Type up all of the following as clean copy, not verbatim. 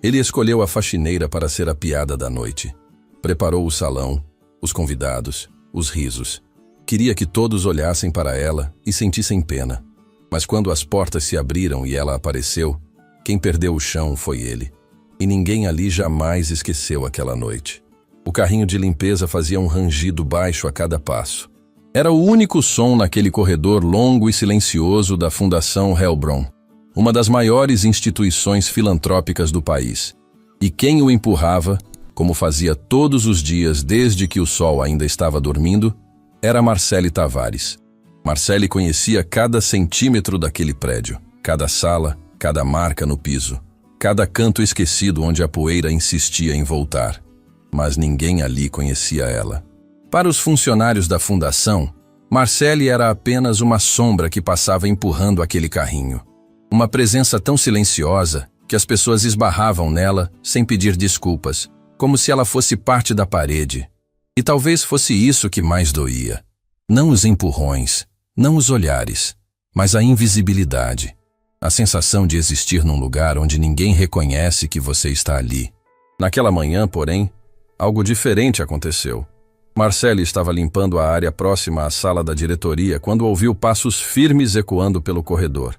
Ele escolheu a faxineira para ser a piada da noite. Preparou o salão, os convidados, os risos. Queria que todos olhassem para ela e sentissem pena. Mas quando as portas se abriram e ela apareceu, quem perdeu o chão foi ele. E ninguém ali jamais esqueceu aquela noite. O carrinho de limpeza fazia um rangido baixo a cada passo. Era o único som naquele corredor longo e silencioso da Fundação Heilbronn, uma das maiores instituições filantrópicas do país. E quem o empurrava, como fazia todos os dias desde que o sol ainda estava dormindo, era Marcele Tavares. Marcele conhecia cada centímetro daquele prédio, cada sala, cada marca no piso, cada canto esquecido onde a poeira insistia em voltar. Mas ninguém ali conhecia ela. Para os funcionários da fundação, Marcele era apenas uma sombra que passava empurrando aquele carrinho. Uma presença tão silenciosa que as pessoas esbarravam nela sem pedir desculpas, como se ela fosse parte da parede. E talvez fosse isso que mais doía. Não os empurrões, não os olhares, mas a invisibilidade. A sensação de existir num lugar onde ninguém reconhece que você está ali. Naquela manhã, porém, algo diferente aconteceu. Marcele estava limpando a área próxima à sala da diretoria quando ouviu passos firmes ecoando pelo corredor.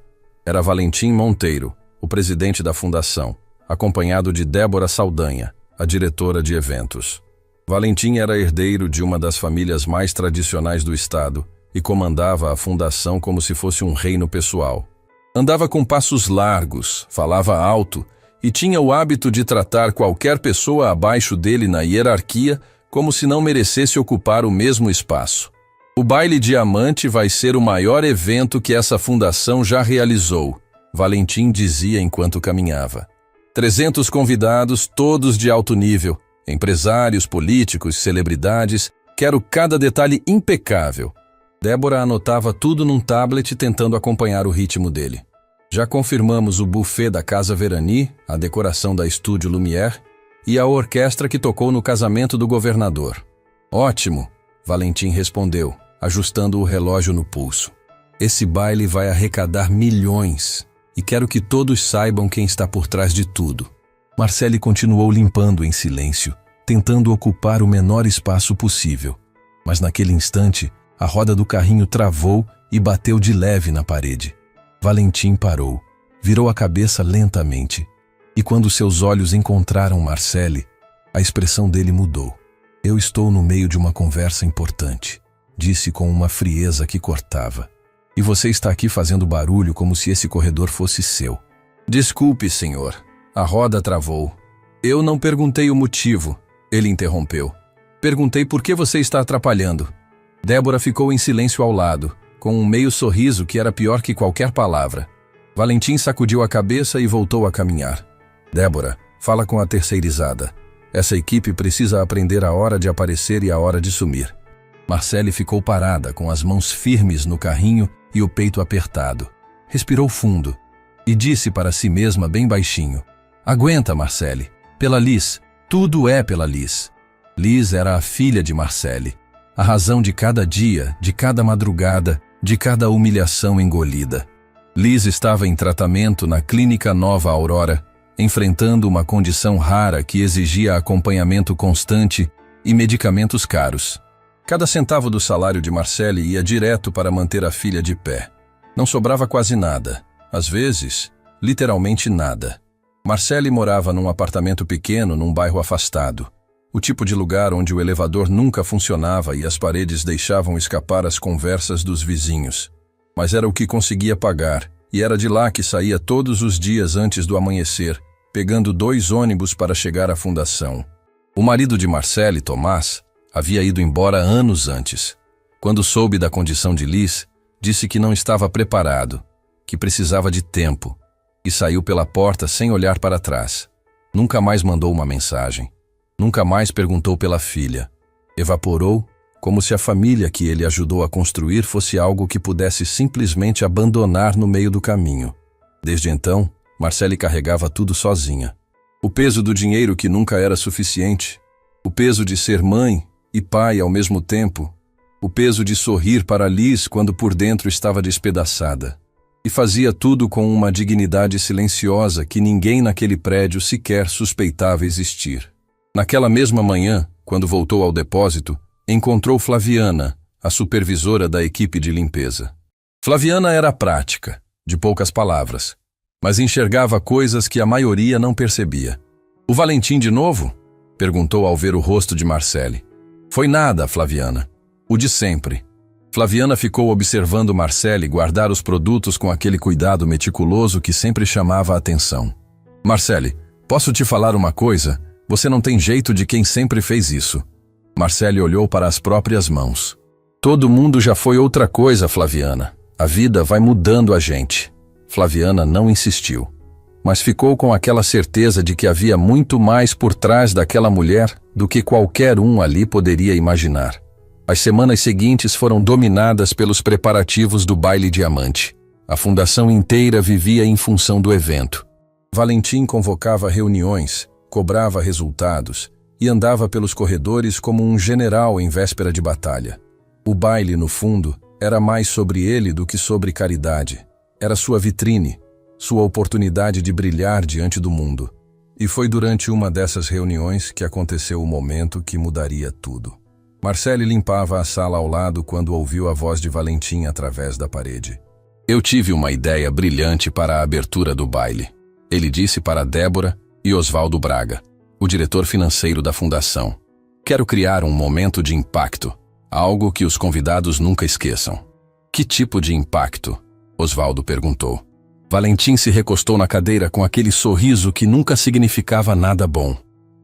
Era Valentim Monteiro, o presidente da fundação, acompanhado de Débora Saldanha, a diretora de eventos. Valentim era herdeiro de uma das famílias mais tradicionais do estado e comandava a fundação como se fosse um reino pessoal. Andava com passos largos, falava alto e tinha o hábito de tratar qualquer pessoa abaixo dele na hierarquia como se não merecesse ocupar o mesmo espaço. O Baile Diamante vai ser o maior evento que essa fundação já realizou, Valentim dizia enquanto caminhava. 300 convidados, todos de alto nível, empresários, políticos, celebridades, quero cada detalhe impecável. Débora anotava tudo num tablet tentando acompanhar o ritmo dele. Já confirmamos o buffet da Casa Verani, a decoração da Estúdio Lumière e a orquestra que tocou no casamento do governador. Ótimo, Valentim respondeu, ajustando o relógio no pulso. Esse baile vai arrecadar milhões e quero que todos saibam quem está por trás de tudo. Marcele continuou limpando em silêncio, tentando ocupar o menor espaço possível. Mas naquele instante, a roda do carrinho travou e bateu de leve na parede. Valentim parou, virou a cabeça lentamente, e quando seus olhos encontraram Marcele, a expressão dele mudou. Eu estou no meio de uma conversa importante, disse com uma frieza que cortava. E você está aqui fazendo barulho como se esse corredor fosse seu. Desculpe, senhor. A roda travou. Eu não perguntei o motivo, ele interrompeu. Perguntei por que você está atrapalhando. Débora ficou em silêncio ao lado, com um meio sorriso que era pior que qualquer palavra. Valentim sacudiu a cabeça e voltou a caminhar. Débora, fala com a terceirizada. Essa equipe precisa aprender a hora de aparecer e a hora de sumir. Marcele ficou parada, com as mãos firmes no carrinho e o peito apertado. Respirou fundo e disse para si mesma bem baixinho: Aguenta, Marcele. Pela Liz. Tudo é pela Liz. Liz era a filha de Marcele. A razão de cada dia, de cada madrugada, de cada humilhação engolida. Liz estava em tratamento na Clínica Nova Aurora, enfrentando uma condição rara que exigia acompanhamento constante e medicamentos caros. Cada centavo do salário de Marcele ia direto para manter a filha de pé. Não sobrava quase nada. Às vezes, literalmente nada. Marcele morava num apartamento pequeno num bairro afastado. O tipo de lugar onde o elevador nunca funcionava e as paredes deixavam escapar as conversas dos vizinhos. Mas era o que conseguia pagar, e era de lá que saía todos os dias antes do amanhecer, pegando 2 ônibus para chegar à fundação. O marido de Marcele, Tomás, havia ido embora anos antes. Quando soube da condição de Liz, disse que não estava preparado, que precisava de tempo, e saiu pela porta sem olhar para trás. Nunca mais mandou uma mensagem. Nunca mais perguntou pela filha. Evaporou, como se a família que ele ajudou a construir fosse algo que pudesse simplesmente abandonar no meio do caminho. Desde então, Marcele carregava tudo sozinha. O peso do dinheiro que nunca era suficiente, o peso de ser mãe e pai ao mesmo tempo, o peso de sorrir para Liz quando por dentro estava despedaçada. E fazia tudo com uma dignidade silenciosa que ninguém naquele prédio sequer suspeitava existir. Naquela mesma manhã, quando voltou ao depósito, encontrou Flaviana, a supervisora da equipe de limpeza. Flaviana era prática, de poucas palavras, mas enxergava coisas que a maioria não percebia. "O Valentim de novo?" perguntou ao ver o rosto de Marcele. "Foi nada, Flaviana. O de sempre." Flaviana ficou observando Marcele guardar os produtos com aquele cuidado meticuloso que sempre chamava a atenção. "Marcele, posso te falar uma coisa? Você não tem jeito de quem sempre fez isso." Marcele olhou para as próprias mãos. "Todo mundo já foi outra coisa, Flaviana. A vida vai mudando a gente." Flaviana não insistiu, mas ficou com aquela certeza de que havia muito mais por trás daquela mulher do que qualquer um ali poderia imaginar. As semanas seguintes foram dominadas pelos preparativos do baile diamante. A fundação inteira vivia em função do evento. Valentim convocava reuniões, cobrava resultados e andava pelos corredores como um general em véspera de batalha. O baile, no fundo, era mais sobre ele do que sobre caridade. Era sua vitrine, sua oportunidade de brilhar diante do mundo. E foi durante uma dessas reuniões que aconteceu o momento que mudaria tudo. Marcele limpava a sala ao lado quando ouviu a voz de Valentim através da parede. "Eu tive uma ideia brilhante para a abertura do baile", ele disse para Débora e Osvaldo Braga, o diretor financeiro da fundação. "Quero criar um momento de impacto, algo que os convidados nunca esqueçam." "Que tipo de impacto?" Osvaldo perguntou. Valentim se recostou na cadeira com aquele sorriso que nunca significava nada bom.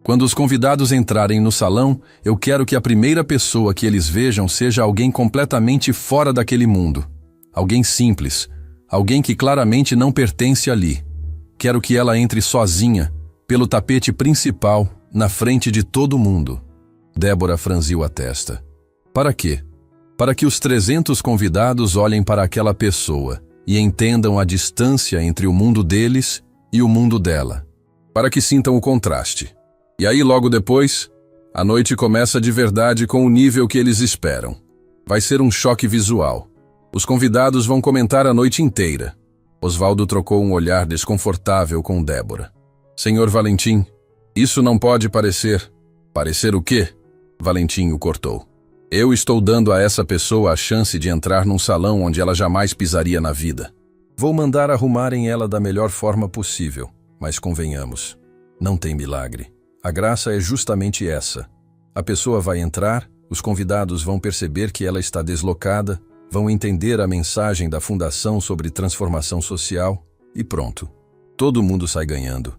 "Quando os convidados entrarem no salão, eu quero que a primeira pessoa que eles vejam seja alguém completamente fora daquele mundo. Alguém simples, alguém que claramente não pertence ali. Quero que ela entre sozinha, pelo tapete principal, na frente de todo mundo." Débora franziu a testa. "Para quê?" "Para que os 300 convidados olhem para aquela pessoa e entendam a distância entre o mundo deles e o mundo dela. Para que sintam o contraste. E aí, logo depois, a noite começa de verdade com o nível que eles esperam. Vai ser um choque visual. Os convidados vão comentar a noite inteira." Osvaldo trocou um olhar desconfortável com Débora. "Senhor Valentim, isso não pode parecer..." "Parecer o quê?" Valentim o cortou. "Eu estou dando a essa pessoa a chance de entrar num salão onde ela jamais pisaria na vida. Vou mandar arrumarem ela da melhor forma possível, mas convenhamos, não tem milagre. A graça é justamente essa. A pessoa vai entrar, os convidados vão perceber que ela está deslocada, vão entender a mensagem da Fundação sobre transformação social e pronto. Todo mundo sai ganhando."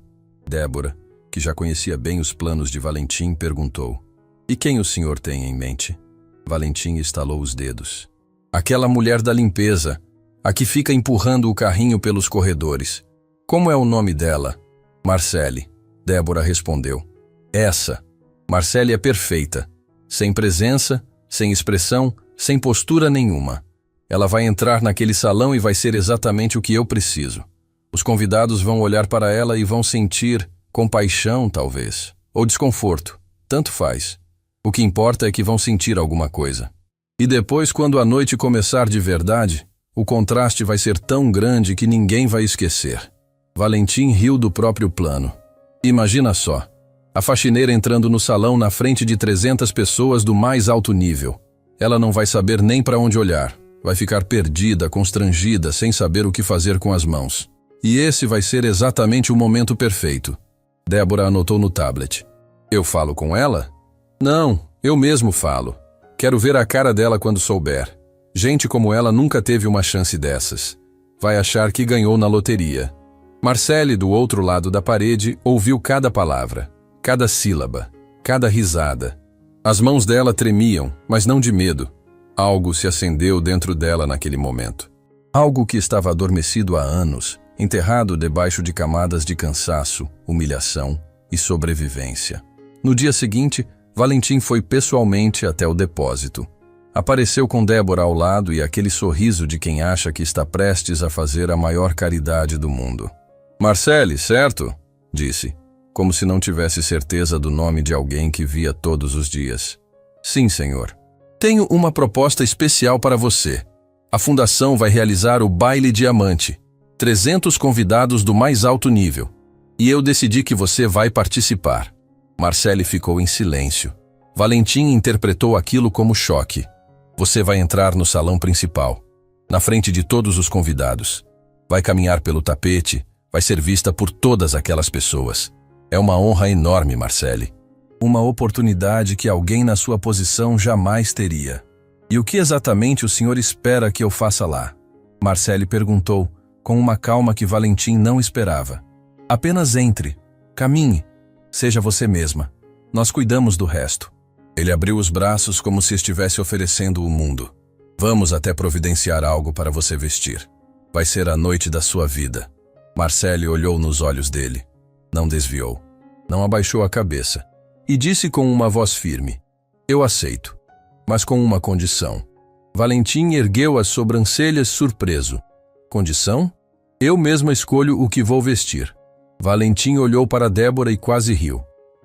Débora, que já conhecia bem os planos de Valentim, perguntou: "E quem o senhor tem em mente?" Valentim estalou os dedos. "Aquela mulher da limpeza, a que fica empurrando o carrinho pelos corredores. Como é o nome dela?" "Marcele." Débora respondeu. "Essa. Marcele é perfeita. Sem presença, sem expressão, sem postura nenhuma. Ela vai entrar naquele salão e vai ser exatamente o que eu preciso. Os convidados vão olhar para ela e vão sentir compaixão, talvez, ou desconforto. Tanto faz. O que importa é que vão sentir alguma coisa. E depois, quando a noite começar de verdade, o contraste vai ser tão grande que ninguém vai esquecer." Valentim riu do próprio plano. "Imagina só, a faxineira entrando no salão na frente de 300 pessoas do mais alto nível. Ela não vai saber nem para onde olhar. Vai ficar perdida, constrangida, sem saber o que fazer com as mãos. E esse vai ser exatamente o momento perfeito." Débora anotou no tablet. "Eu falo com ela?" "Não, eu mesmo falo. Quero ver a cara dela quando souber. Gente como ela nunca teve uma chance dessas. Vai achar que ganhou na loteria." Marcele, do outro lado da parede, ouviu cada palavra, cada sílaba, cada risada. As mãos dela tremiam, mas não de medo. Algo se acendeu dentro dela naquele momento. Algo que estava adormecido há anos, enterrado debaixo de camadas de cansaço, humilhação e sobrevivência. No dia seguinte, Valentim foi pessoalmente até o depósito. Apareceu com Débora ao lado e aquele sorriso de quem acha que está prestes a fazer a maior caridade do mundo. "Marcele, certo?" disse, como se não tivesse certeza do nome de alguém que via todos os dias. "Sim, senhor. Tenho uma proposta especial para você." A fundação vai realizar o Baile Diamante. 300 convidados do mais alto nível. E eu decidi que você vai participar. Marcelle ficou em silêncio. Valentim interpretou aquilo como choque. Você vai entrar no salão principal, na frente de todos os convidados. Vai caminhar pelo tapete, vai ser vista por todas aquelas pessoas. É uma honra enorme, Marcelle. Uma oportunidade que alguém na sua posição jamais teria. E o que exatamente o senhor espera que eu faça lá? Marcelle perguntou, com uma calma que Valentim não esperava. Apenas entre, caminhe, seja você mesma. Nós cuidamos do resto. Ele abriu os braços como se estivesse oferecendo o mundo. Vamos até providenciar algo para você vestir. Vai ser a noite da sua vida. Marcelle olhou nos olhos dele. Não desviou. Não abaixou a cabeça. E disse com uma voz firme: eu aceito, mas com uma condição. Valentim ergueu as sobrancelhas surpreso. Condição? Eu mesma escolho o que vou vestir. Valentim olhou para Débora e quase riu.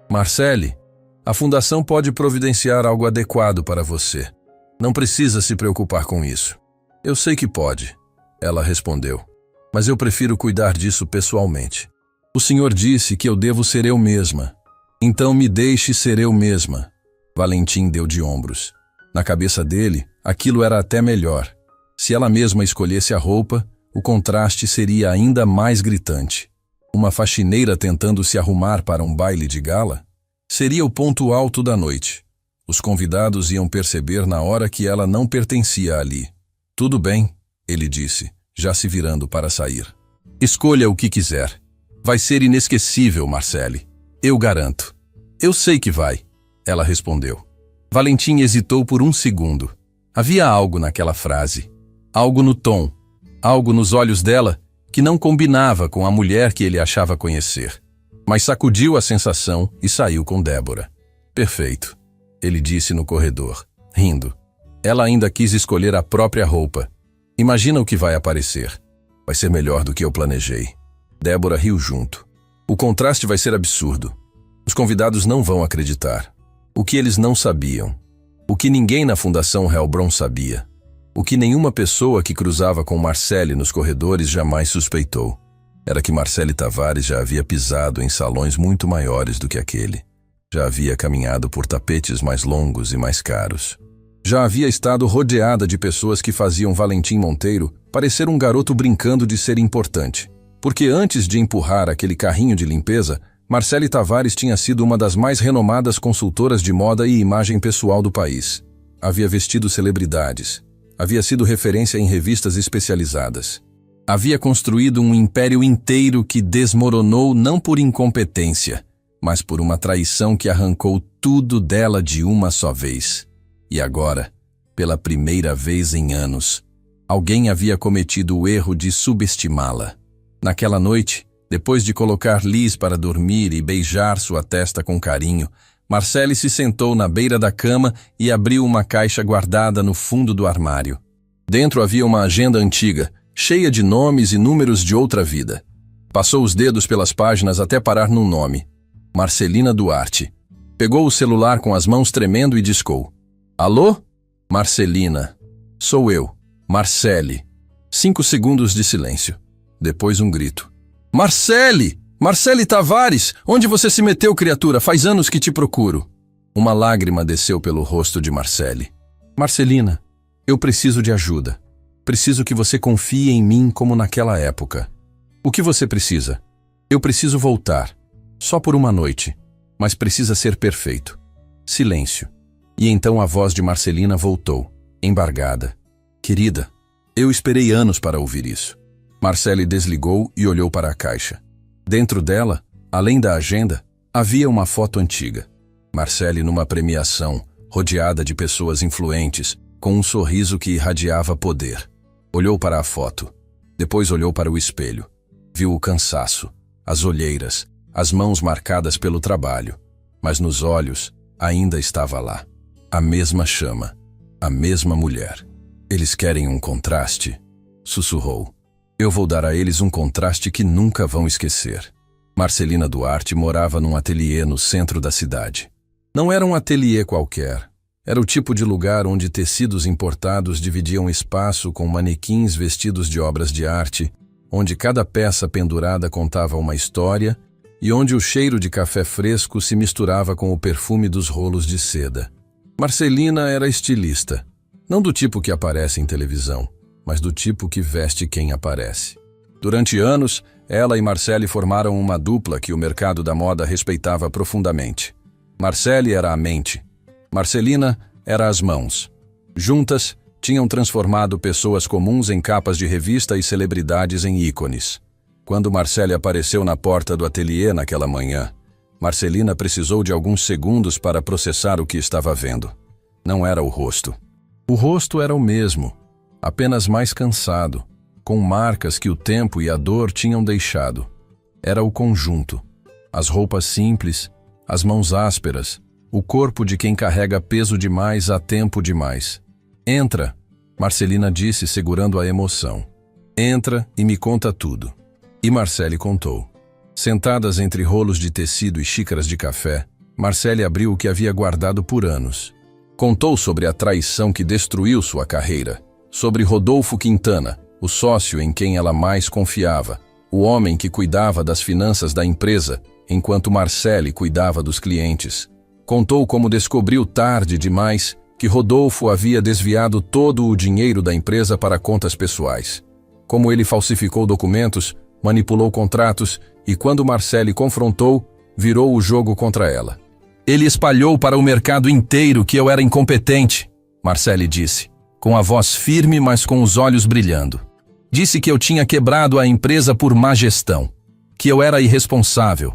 Marcelle, a fundação pode providenciar algo adequado para você. Não precisa se preocupar com isso. Eu sei que pode, ela respondeu, mas eu prefiro cuidar disso pessoalmente. O senhor disse que eu devo ser eu mesma. Então me deixe ser eu mesma. Valentim deu de ombros. Na cabeça dele, aquilo era até melhor. Se ela mesma escolhesse a roupa, o contraste seria ainda mais gritante. Uma faxineira tentando se arrumar para um baile de gala? Seria o ponto alto da noite. Os convidados iam perceber na hora que ela não pertencia ali. Tudo bem, ele disse, já se virando para sair. Escolha o que quiser. Vai ser inesquecível, Marcelle. Eu garanto. Eu sei que vai, ela respondeu. Valentim hesitou por um segundo. Havia algo naquela frase. Algo no tom. Algo nos olhos dela que não combinava com a mulher que ele achava conhecer. Mas sacudiu a sensação e saiu com Débora. Perfeito, ele disse no corredor, rindo. Ela ainda quis escolher a própria roupa. Imagina o que vai aparecer. Vai ser melhor do que eu planejei. Débora riu junto. O contraste vai ser absurdo. Os convidados não vão acreditar. O que eles não sabiam. O que ninguém na Fundação Hellbron sabia. O que nenhuma pessoa que cruzava com Marcelle nos corredores jamais suspeitou. Era que Marcelle Tavares já havia pisado em salões muito maiores do que aquele. Já havia caminhado por tapetes mais longos e mais caros. Já havia estado rodeada de pessoas que faziam Valentim Monteiro parecer um garoto brincando de ser importante. Porque antes de empurrar aquele carrinho de limpeza, Marcelle Tavares tinha sido uma das mais renomadas consultoras de moda e imagem pessoal do país. Havia vestido celebridades. Havia sido referência em revistas especializadas. Havia construído um império inteiro que desmoronou não por incompetência, mas por uma traição que arrancou tudo dela de uma só vez. E agora, pela primeira vez em anos, alguém havia cometido o erro de subestimá-la. Naquela noite, depois de colocar Liz para dormir e beijar sua testa com carinho, Marcelle se sentou na beira da cama e abriu uma caixa guardada no fundo do armário. Dentro havia uma agenda antiga, cheia de nomes e números de outra vida. Passou os dedos pelas páginas até parar num nome. Marcelina Duarte. Pegou o celular com as mãos tremendo e discou. Alô? Marcelina. Sou eu, Marcelle. 5 segundos de silêncio. Depois um grito. Marcelle! Marcelle Tavares! Onde você se meteu, criatura? Faz anos que te procuro. Uma lágrima desceu pelo rosto de Marcelle. Marcelina, eu preciso de ajuda. Preciso que você confie em mim como naquela época. O que você precisa? Eu preciso voltar. Só por uma noite. Mas precisa ser perfeito. Silêncio. E então a voz de Marcelina voltou, embargada. Querida, eu esperei anos para ouvir isso. Marcelle desligou e olhou para a caixa. Dentro dela, além da agenda, havia uma foto antiga. Marcelle numa premiação, rodeada de pessoas influentes, com um sorriso que irradiava poder. Olhou para a foto. Depois olhou para o espelho. Viu o cansaço, as olheiras, as mãos marcadas pelo trabalho. Mas nos olhos, ainda estava lá. A mesma chama, a mesma mulher. Eles querem um contraste? Sussurrou. Eu vou dar a eles um contraste que nunca vão esquecer. Marcelina Duarte morava num ateliê no centro da cidade. Não era um ateliê qualquer. Era o tipo de lugar onde tecidos importados dividiam espaço com manequins vestidos de obras de arte, onde cada peça pendurada contava uma história e onde o cheiro de café fresco se misturava com o perfume dos rolos de seda. Marcelina era estilista, não do tipo que aparece em televisão, mas do tipo que veste quem aparece. Durante anos, ela e Marcele formaram uma dupla que o mercado da moda respeitava profundamente. Marcele era a mente, Marcelina era as mãos. Juntas, tinham transformado pessoas comuns em capas de revista e celebridades em ícones. Quando Marcele apareceu na porta do ateliê naquela manhã, Marcelina precisou de alguns segundos para processar o que estava vendo. Não era o rosto. O rosto era o mesmo, apenas mais cansado, com marcas que o tempo e a dor tinham deixado. Era o conjunto. As roupas simples, as mãos ásperas, o corpo de quem carrega peso demais há tempo demais. Entra, Marcelina disse segurando a emoção. Entra e me conta tudo. E Marcele contou. Sentadas entre rolos de tecido e xícaras de café, Marcele abriu o que havia guardado por anos. Contou sobre a traição que destruiu sua carreira, sobre Rodolfo Quintana, o sócio em quem ela mais confiava, o homem que cuidava das finanças da empresa, enquanto Marcele cuidava dos clientes. Contou como descobriu tarde demais que Rodolfo havia desviado todo o dinheiro da empresa para contas pessoais. Como ele falsificou documentos, manipulou contratos e, quando Marcele confrontou, virou o jogo contra ela. Ele espalhou para o mercado inteiro que eu era incompetente, Marcele disse, com a voz firme, mas com os olhos brilhando. Disse que eu tinha quebrado a empresa por má gestão, que eu era irresponsável.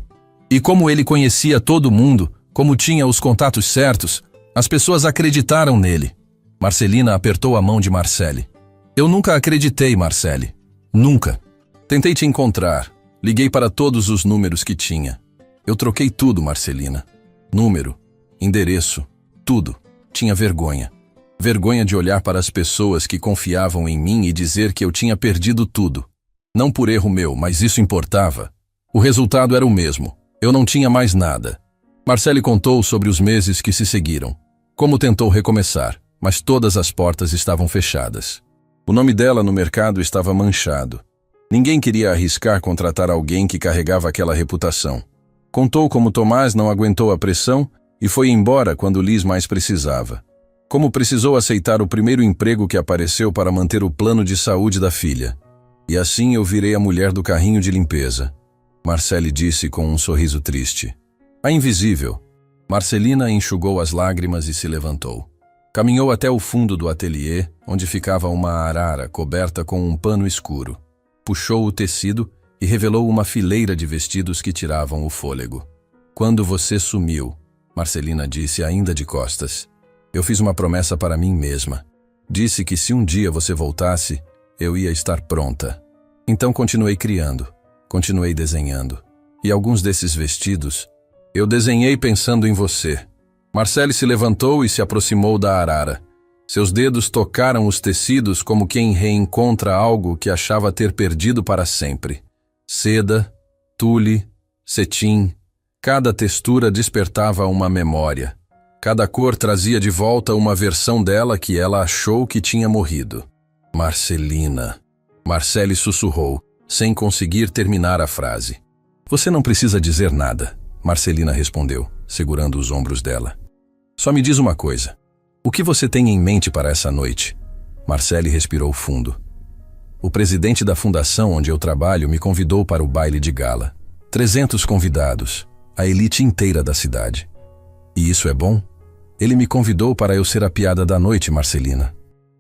E como ele conhecia todo mundo, como tinha os contatos certos, as pessoas acreditaram nele. Marcelina apertou a mão de Marcele. Eu nunca acreditei, Marcele. Nunca. Tentei te encontrar. Liguei para todos os números que tinha. Eu troquei tudo, Marcelina. Número, endereço, tudo. Tinha vergonha. Vergonha de olhar para as pessoas que confiavam em mim e dizer que eu tinha perdido tudo. Não por erro meu, mas isso importava. O resultado era o mesmo. Eu não tinha mais nada. Marcele contou sobre os meses que se seguiram. Como tentou recomeçar, mas todas as portas estavam fechadas. O nome dela no mercado estava manchado. Ninguém queria arriscar contratar alguém que carregava aquela reputação. Contou como Tomás não aguentou a pressão e foi embora quando Liz mais precisava. Como precisou aceitar o primeiro emprego que apareceu para manter o plano de saúde da filha. E assim eu virei a mulher do carrinho de limpeza. Marcele disse com um sorriso triste. A invisível. Marcelina enxugou as lágrimas e se levantou. Caminhou até o fundo do ateliê, onde ficava uma arara coberta com um pano escuro. Puxou o tecido e revelou uma fileira de vestidos que tiravam o fôlego. Quando você sumiu, Marcelina disse ainda de costas. Eu fiz uma promessa para mim mesma. Disse que se um dia você voltasse, eu ia estar pronta. Então continuei criando, continuei desenhando. E alguns desses vestidos, eu desenhei pensando em você. Marcele se levantou e se aproximou da arara. Seus dedos tocaram os tecidos como quem reencontra algo que achava ter perdido para sempre. Seda, tule, cetim. Cada textura despertava uma memória. Cada cor trazia de volta uma versão dela que ela achou que tinha morrido. Marcelina. Marcele sussurrou, sem conseguir terminar a frase. Você não precisa dizer nada, Marcelina respondeu, segurando os ombros dela. Só me diz uma coisa. O que você tem em mente para essa noite? Marcele respirou fundo. O presidente da fundação onde eu trabalho me convidou para o baile de gala. 300 convidados, a elite inteira da cidade. E isso é bom? Ele me convidou para eu ser a piada da noite, Marcelina.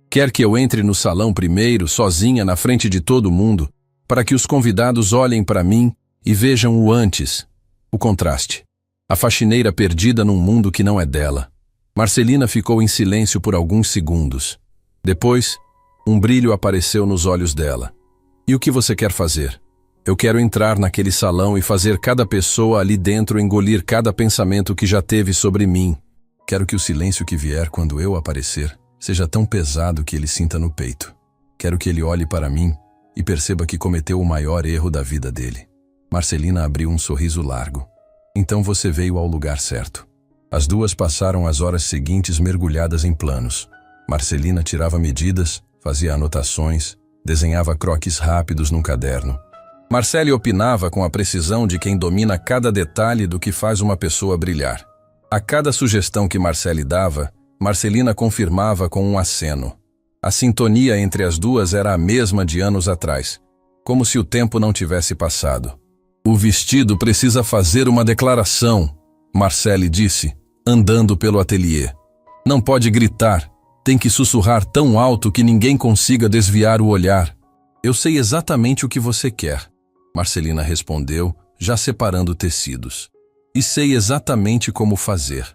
Quer que eu entre no salão primeiro, sozinha, na frente de todo mundo, para que os convidados olhem para mim e vejam o antes, o contraste. A faxineira perdida num mundo que não é dela. Marcelina ficou em silêncio por alguns segundos. Depois, um brilho apareceu nos olhos dela. E o que você quer fazer? Eu quero entrar naquele salão e fazer cada pessoa ali dentro engolir cada pensamento que já teve sobre mim. Quero que o silêncio que vier quando eu aparecer seja tão pesado que ele sinta no peito. Quero que ele olhe para mim e perceba que cometeu o maior erro da vida dele. Marcelina abriu um sorriso largo. Então você veio ao lugar certo. As duas passaram as horas seguintes mergulhadas em planos. Marcelina tirava medidas, fazia anotações, desenhava croquis rápidos num caderno. Marcele opinava com a precisão de quem domina cada detalhe do que faz uma pessoa brilhar. A cada sugestão que Marcele dava, Marcelina confirmava com um aceno. A sintonia entre as duas era a mesma de anos atrás, como se o tempo não tivesse passado. "O vestido precisa fazer uma declaração", Marcele disse, andando pelo ateliê. "Não pode gritar, tem que sussurrar tão alto que ninguém consiga desviar o olhar." "Eu sei exatamente o que você quer", Marcelina respondeu, já separando tecidos. "E sei exatamente como fazer."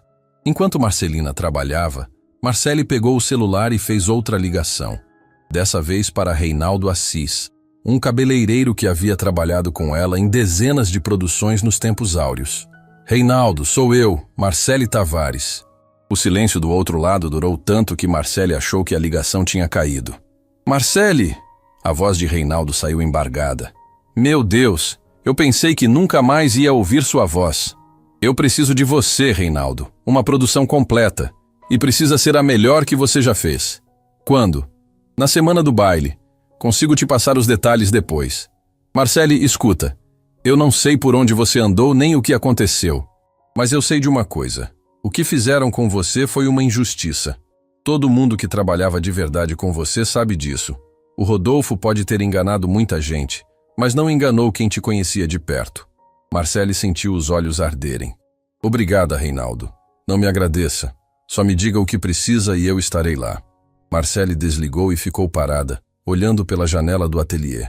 Enquanto Marcelina trabalhava, Marcele pegou o celular e fez outra ligação. Dessa vez para Reinaldo Assis, um cabeleireiro que havia trabalhado com ela em dezenas de produções nos tempos áureos. "Reinaldo, sou eu, Marcele Tavares." O silêncio do outro lado durou tanto que Marcele achou que a ligação tinha caído. "Marcele!" A voz de Reinaldo saiu embargada. "Meu Deus, eu pensei que nunca mais ia ouvir sua voz." "Eu preciso de você, Reinaldo, uma produção completa, e precisa ser a melhor que você já fez." "Quando?" "Na semana do baile. Consigo te passar os detalhes depois." "Marcele, escuta. Eu não sei por onde você andou nem o que aconteceu. Mas eu sei de uma coisa. O que fizeram com você foi uma injustiça. Todo mundo que trabalhava de verdade com você sabe disso. O Rodolfo pode ter enganado muita gente, mas não enganou quem te conhecia de perto." Marcele sentiu os olhos arderem. "Obrigada, Reinaldo. Não me agradeça. Só me diga o que precisa e eu estarei lá." Marcele desligou e ficou parada, olhando pela janela do ateliê.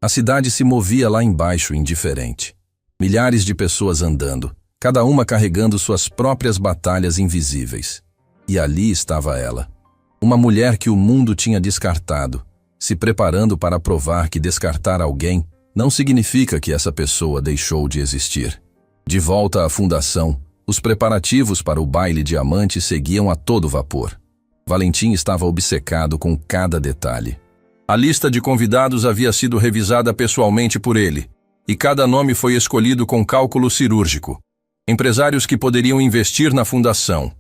A cidade se movia lá embaixo, indiferente. Milhares de pessoas andando, cada uma carregando suas próprias batalhas invisíveis. E ali estava ela, uma mulher que o mundo tinha descartado, se preparando para provar que descartar alguém não significa que essa pessoa deixou de existir. De volta à fundação, os preparativos para o baile diamante seguiam a todo vapor. Valentim estava obcecado com cada detalhe. A lista de convidados havia sido revisada pessoalmente por ele, e cada nome foi escolhido com cálculo cirúrgico. Empresários que poderiam investir na fundação,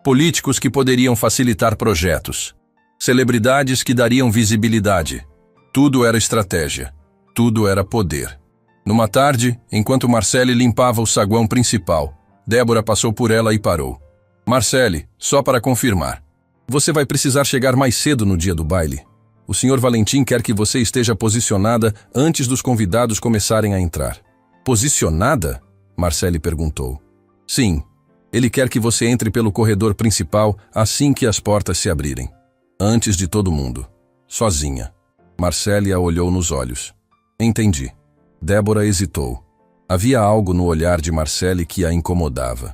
políticos que poderiam facilitar projetos, celebridades que dariam visibilidade. Tudo era estratégia, tudo era poder. Numa tarde, enquanto Marcele limpava o saguão principal, Débora passou por ela e parou. "Marcele, só para confirmar. Você vai precisar chegar mais cedo no dia do baile. O Sr. Valentim quer que você esteja posicionada antes dos convidados começarem a entrar." "Posicionada?" Marcele perguntou. "Sim. Ele quer que você entre pelo corredor principal assim que as portas se abrirem. Antes de todo mundo. Sozinha." Marcele a olhou nos olhos. "Entendi." Débora hesitou. Havia algo no olhar de Marcele que a incomodava.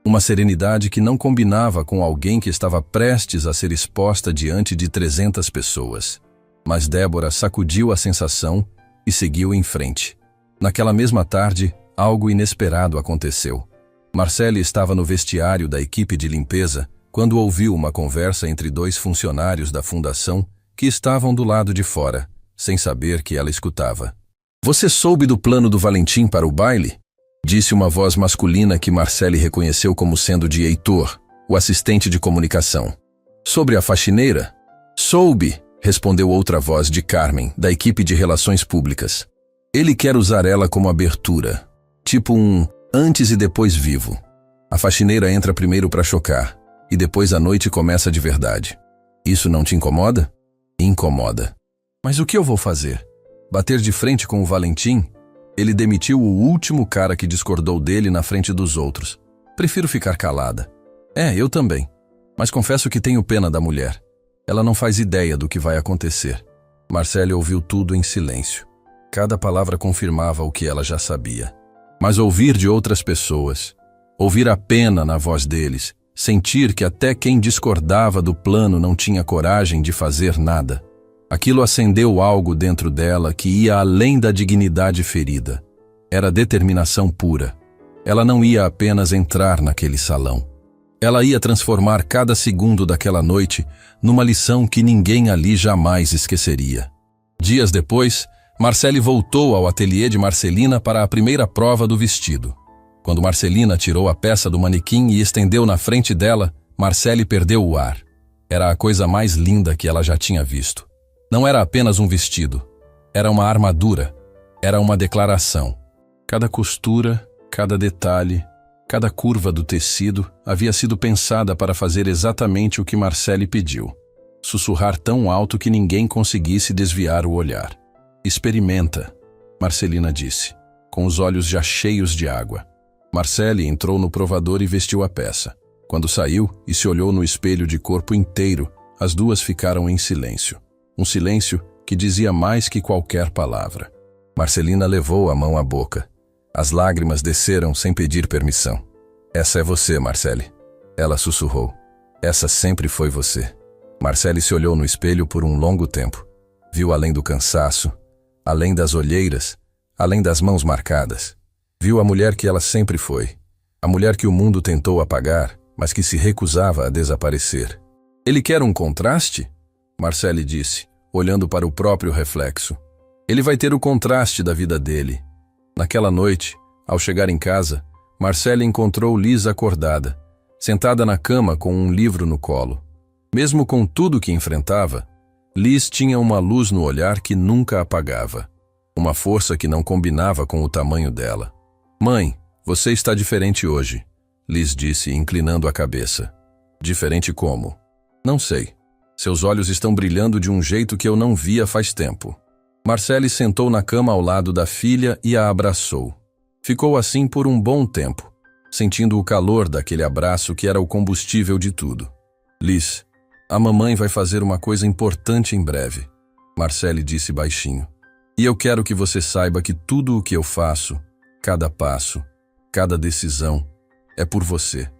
Uma serenidade que não combinava com alguém que estava prestes a ser exposta diante de 300 pessoas. Mas Débora sacudiu a sensação e seguiu em frente. Naquela mesma tarde, algo inesperado aconteceu. Marcele estava no vestiário da equipe de limpeza quando ouviu uma conversa entre dois funcionários da fundação que estavam do lado de fora, sem saber que ela escutava. "Você soube do plano do Valentim para o baile?" Disse uma voz masculina que Marcele reconheceu como sendo de Heitor, o assistente de comunicação. "Sobre a faxineira?" "Soube", respondeu outra voz de Carmen, da equipe de relações públicas. "Ele quer usar ela como abertura, tipo um antes e depois vivo. A faxineira entra primeiro para chocar, e depois a noite começa de verdade. Isso não te incomoda?" "Incomoda." "Mas o que eu vou fazer? Bater de frente com o Valentim? Ele demitiu o último cara que discordou dele na frente dos outros. Prefiro ficar calada." Eu também. Mas confesso que tenho pena da mulher. Ela não faz ideia do que vai acontecer." Marcele ouviu tudo em silêncio. Cada palavra confirmava o que ela já sabia. Mas ouvir de outras pessoas, ouvir a pena na voz deles, sentir que até quem discordava do plano não tinha coragem de fazer nada. Aquilo acendeu algo dentro dela que ia além da dignidade ferida. Era determinação pura. Ela não ia apenas entrar naquele salão. Ela ia transformar cada segundo daquela noite numa lição que ninguém ali jamais esqueceria. Dias depois, Marcele voltou ao ateliê de Marcelina para a primeira prova do vestido. Quando Marcelina tirou a peça do manequim e estendeu na frente dela, Marcele perdeu o ar. Era a coisa mais linda que ela já tinha visto. Não era apenas um vestido. Era uma armadura. Era uma declaração. Cada costura, cada detalhe, cada curva do tecido havia sido pensada para fazer exatamente o que Marcele pediu. Sussurrar tão alto que ninguém conseguisse desviar o olhar. Experimenta, Marcelina disse, com os olhos já cheios de água. Marcele entrou no provador e vestiu a peça. Quando saiu e se olhou no espelho de corpo inteiro, as duas ficaram em silêncio. Um silêncio que dizia mais que qualquer palavra. Marcelina levou a mão à boca. As lágrimas desceram sem pedir permissão. Essa é você, Marcele. Ela sussurrou. Essa sempre foi você. Marcele se olhou no espelho por um longo tempo. Viu além do cansaço, além das olheiras, além das mãos marcadas. Viu a mulher que ela sempre foi. A mulher que o mundo tentou apagar, mas que se recusava a desaparecer. Ele quer um contraste? Marcele disse, olhando para o próprio reflexo. Ele vai ter o contraste da vida dele. Naquela noite, ao chegar em casa, Marcele encontrou Liz acordada, sentada na cama com um livro no colo. Mesmo com tudo que enfrentava, Liz tinha uma luz no olhar que nunca apagava. Uma força que não combinava com o tamanho dela. Mãe, você está diferente hoje, Liz disse, inclinando a cabeça. Diferente como? Não sei. Seus olhos estão brilhando de um jeito que eu não via faz tempo. Marcele sentou na cama ao lado da filha e a abraçou. Ficou assim por um bom tempo, sentindo o calor daquele abraço que era o combustível de tudo. Liz, a mamãe vai fazer uma coisa importante em breve, Marcele disse baixinho. E eu quero que você saiba que tudo o que eu faço, cada passo, cada decisão, é por você.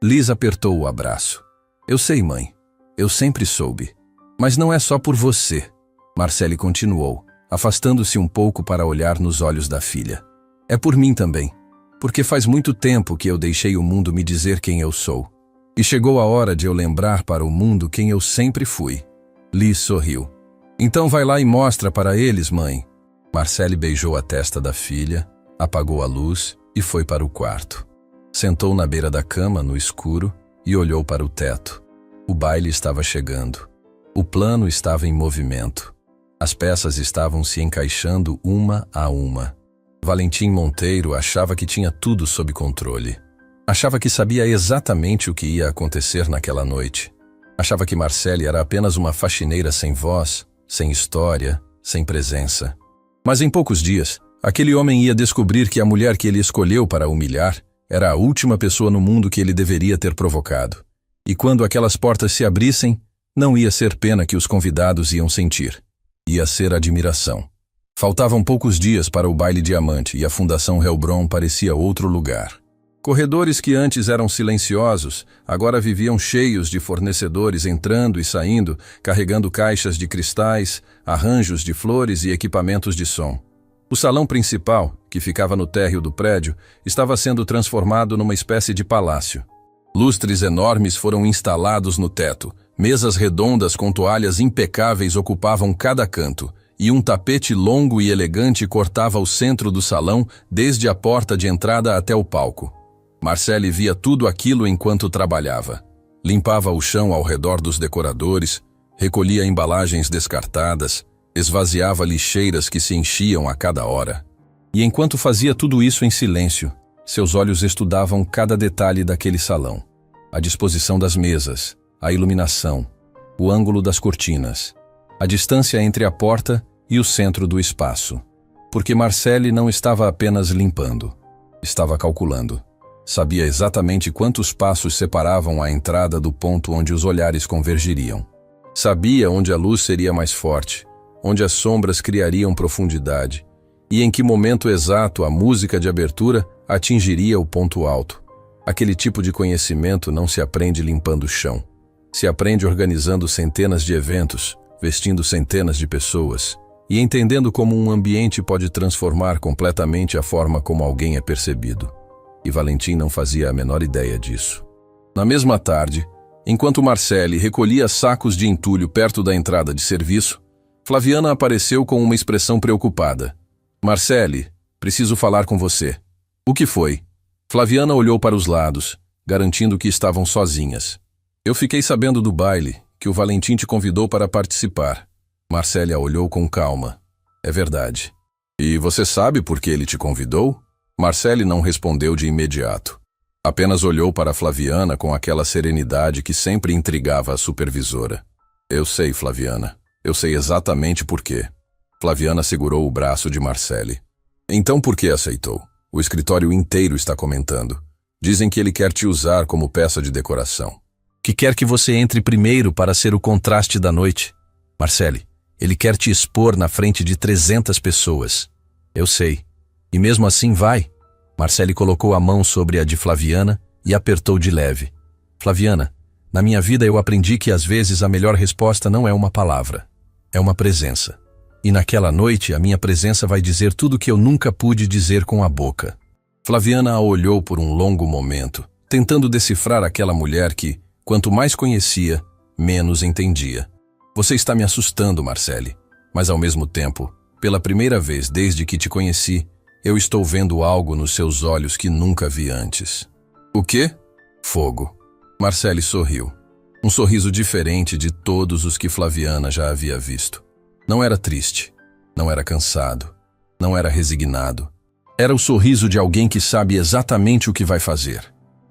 Liz apertou o abraço. Eu sei, mãe. Eu sempre soube. Mas não é só por você, Marcele continuou, afastando-se um pouco para olhar nos olhos da filha. É por mim também, porque faz muito tempo que eu deixei o mundo me dizer quem eu sou. E chegou a hora de eu lembrar para o mundo quem eu sempre fui. Liz sorriu. Então vai lá e mostra para eles, mãe. Marcele beijou a testa da filha, apagou a luz e foi para o quarto. Sentou na beira da cama, no escuro, e olhou para o teto. O baile estava chegando. O plano estava em movimento. As peças estavam se encaixando uma a uma. Valentim Monteiro achava que tinha tudo sob controle. Achava que sabia exatamente o que ia acontecer naquela noite. Achava que Marcele era apenas uma faxineira sem voz, sem história, sem presença. Mas em poucos dias, aquele homem ia descobrir que a mulher que ele escolheu para humilhar era a última pessoa no mundo que ele deveria ter provocado. E quando aquelas portas se abrissem, não ia ser pena que os convidados iam sentir. Ia ser admiração. Faltavam poucos dias para o baile diamante e a Fundação Helbron parecia outro lugar. Corredores que antes eram silenciosos, agora viviam cheios de fornecedores entrando e saindo, carregando caixas de cristais, arranjos de flores e equipamentos de som. O salão principal, que ficava no térreo do prédio, estava sendo transformado numa espécie de palácio. Lustres enormes foram instalados no teto, mesas redondas com toalhas impecáveis ocupavam cada canto, e um tapete longo e elegante cortava o centro do salão desde a porta de entrada até o palco. Marcele via tudo aquilo enquanto trabalhava. Limpava o chão ao redor dos decoradores, recolhia embalagens descartadas, esvaziava lixeiras que se enchiam a cada hora. E enquanto fazia tudo isso em silêncio, seus olhos estudavam cada detalhe daquele salão. A disposição das mesas, a iluminação, o ângulo das cortinas, a distância entre a porta e o centro do espaço. Porque Marcele não estava apenas limpando, estava calculando. Sabia exatamente quantos passos separavam a entrada do ponto onde os olhares convergiriam. Sabia onde a luz seria mais forte, onde as sombras criariam profundidade, e em que momento exato a música de abertura atingiria o ponto alto. Aquele tipo de conhecimento não se aprende limpando o chão. Se aprende organizando centenas de eventos, vestindo centenas de pessoas, e entendendo como um ambiente pode transformar completamente a forma como alguém é percebido. E Valentim não fazia a menor ideia disso. Na mesma tarde, enquanto Marcele recolhia sacos de entulho perto da entrada de serviço, Flaviana apareceu com uma expressão preocupada. Marcele, preciso falar com você. O que foi? Flaviana olhou para os lados, garantindo que estavam sozinhas. Eu fiquei sabendo do baile, que o Valentim te convidou para participar. Marcélia olhou com calma. É verdade. E você sabe por que ele te convidou? Marcele não respondeu de imediato. Apenas olhou para Flaviana com aquela serenidade que sempre intrigava a supervisora. Eu sei, Flaviana. Eu sei exatamente por quê. Flaviana segurou o braço de Marcele. Então por que aceitou? O escritório inteiro está comentando. Dizem que ele quer te usar como peça de decoração. Que quer que você entre primeiro para ser o contraste da noite. Marcele, ele quer te expor na frente de 300 pessoas. Eu sei. E mesmo assim vai. Marcele colocou a mão sobre a de Flaviana e apertou de leve. Flaviana, na minha vida eu aprendi que às vezes a melhor resposta não é uma palavra. É uma presença. E naquela noite a minha presença vai dizer tudo o que eu nunca pude dizer com a boca. Flaviana a olhou por um longo momento, tentando decifrar aquela mulher que, quanto mais conhecia, menos entendia. Você está me assustando, Marcele, mas ao mesmo tempo, pela primeira vez desde que te conheci, eu estou vendo algo nos seus olhos que nunca vi antes. O quê? Fogo. Marcele sorriu. Um sorriso diferente de todos os que Flaviana já havia visto. Não era triste, não era cansado, não era resignado. Era o sorriso de alguém que sabe exatamente o que vai fazer.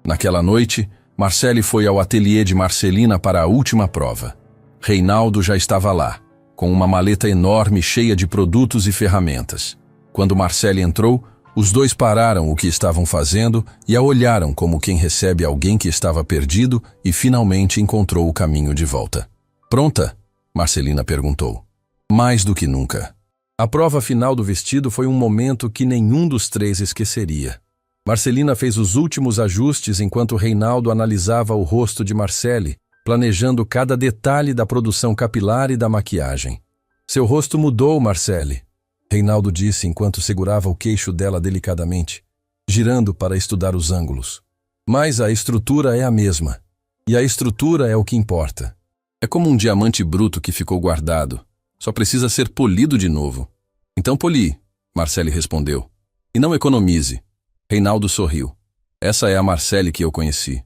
Naquela noite, Marcele foi ao ateliê de Marcelina para a última prova. Reinaldo já estava lá, com uma maleta enorme cheia de produtos e ferramentas. Quando Marcele entrou, os dois pararam o que estavam fazendo e a olharam como quem recebe alguém que estava perdido e finalmente encontrou o caminho de volta. Pronta? Marcelina perguntou. Mais do que nunca. A prova final do vestido foi um momento que nenhum dos três esqueceria. Marcelina fez os últimos ajustes enquanto Reinaldo analisava o rosto de Marcele, planejando cada detalhe da produção capilar e da maquiagem. Seu rosto mudou, Marcele, Reinaldo disse enquanto segurava o queixo dela delicadamente, girando para estudar os ângulos. Mas a estrutura é a mesma. E a estrutura é o que importa. É como um diamante bruto que ficou guardado. Só precisa ser polido de novo. Então poli, Marcele respondeu. E não economize. Reinaldo sorriu. Essa é a Marcele que eu conheci.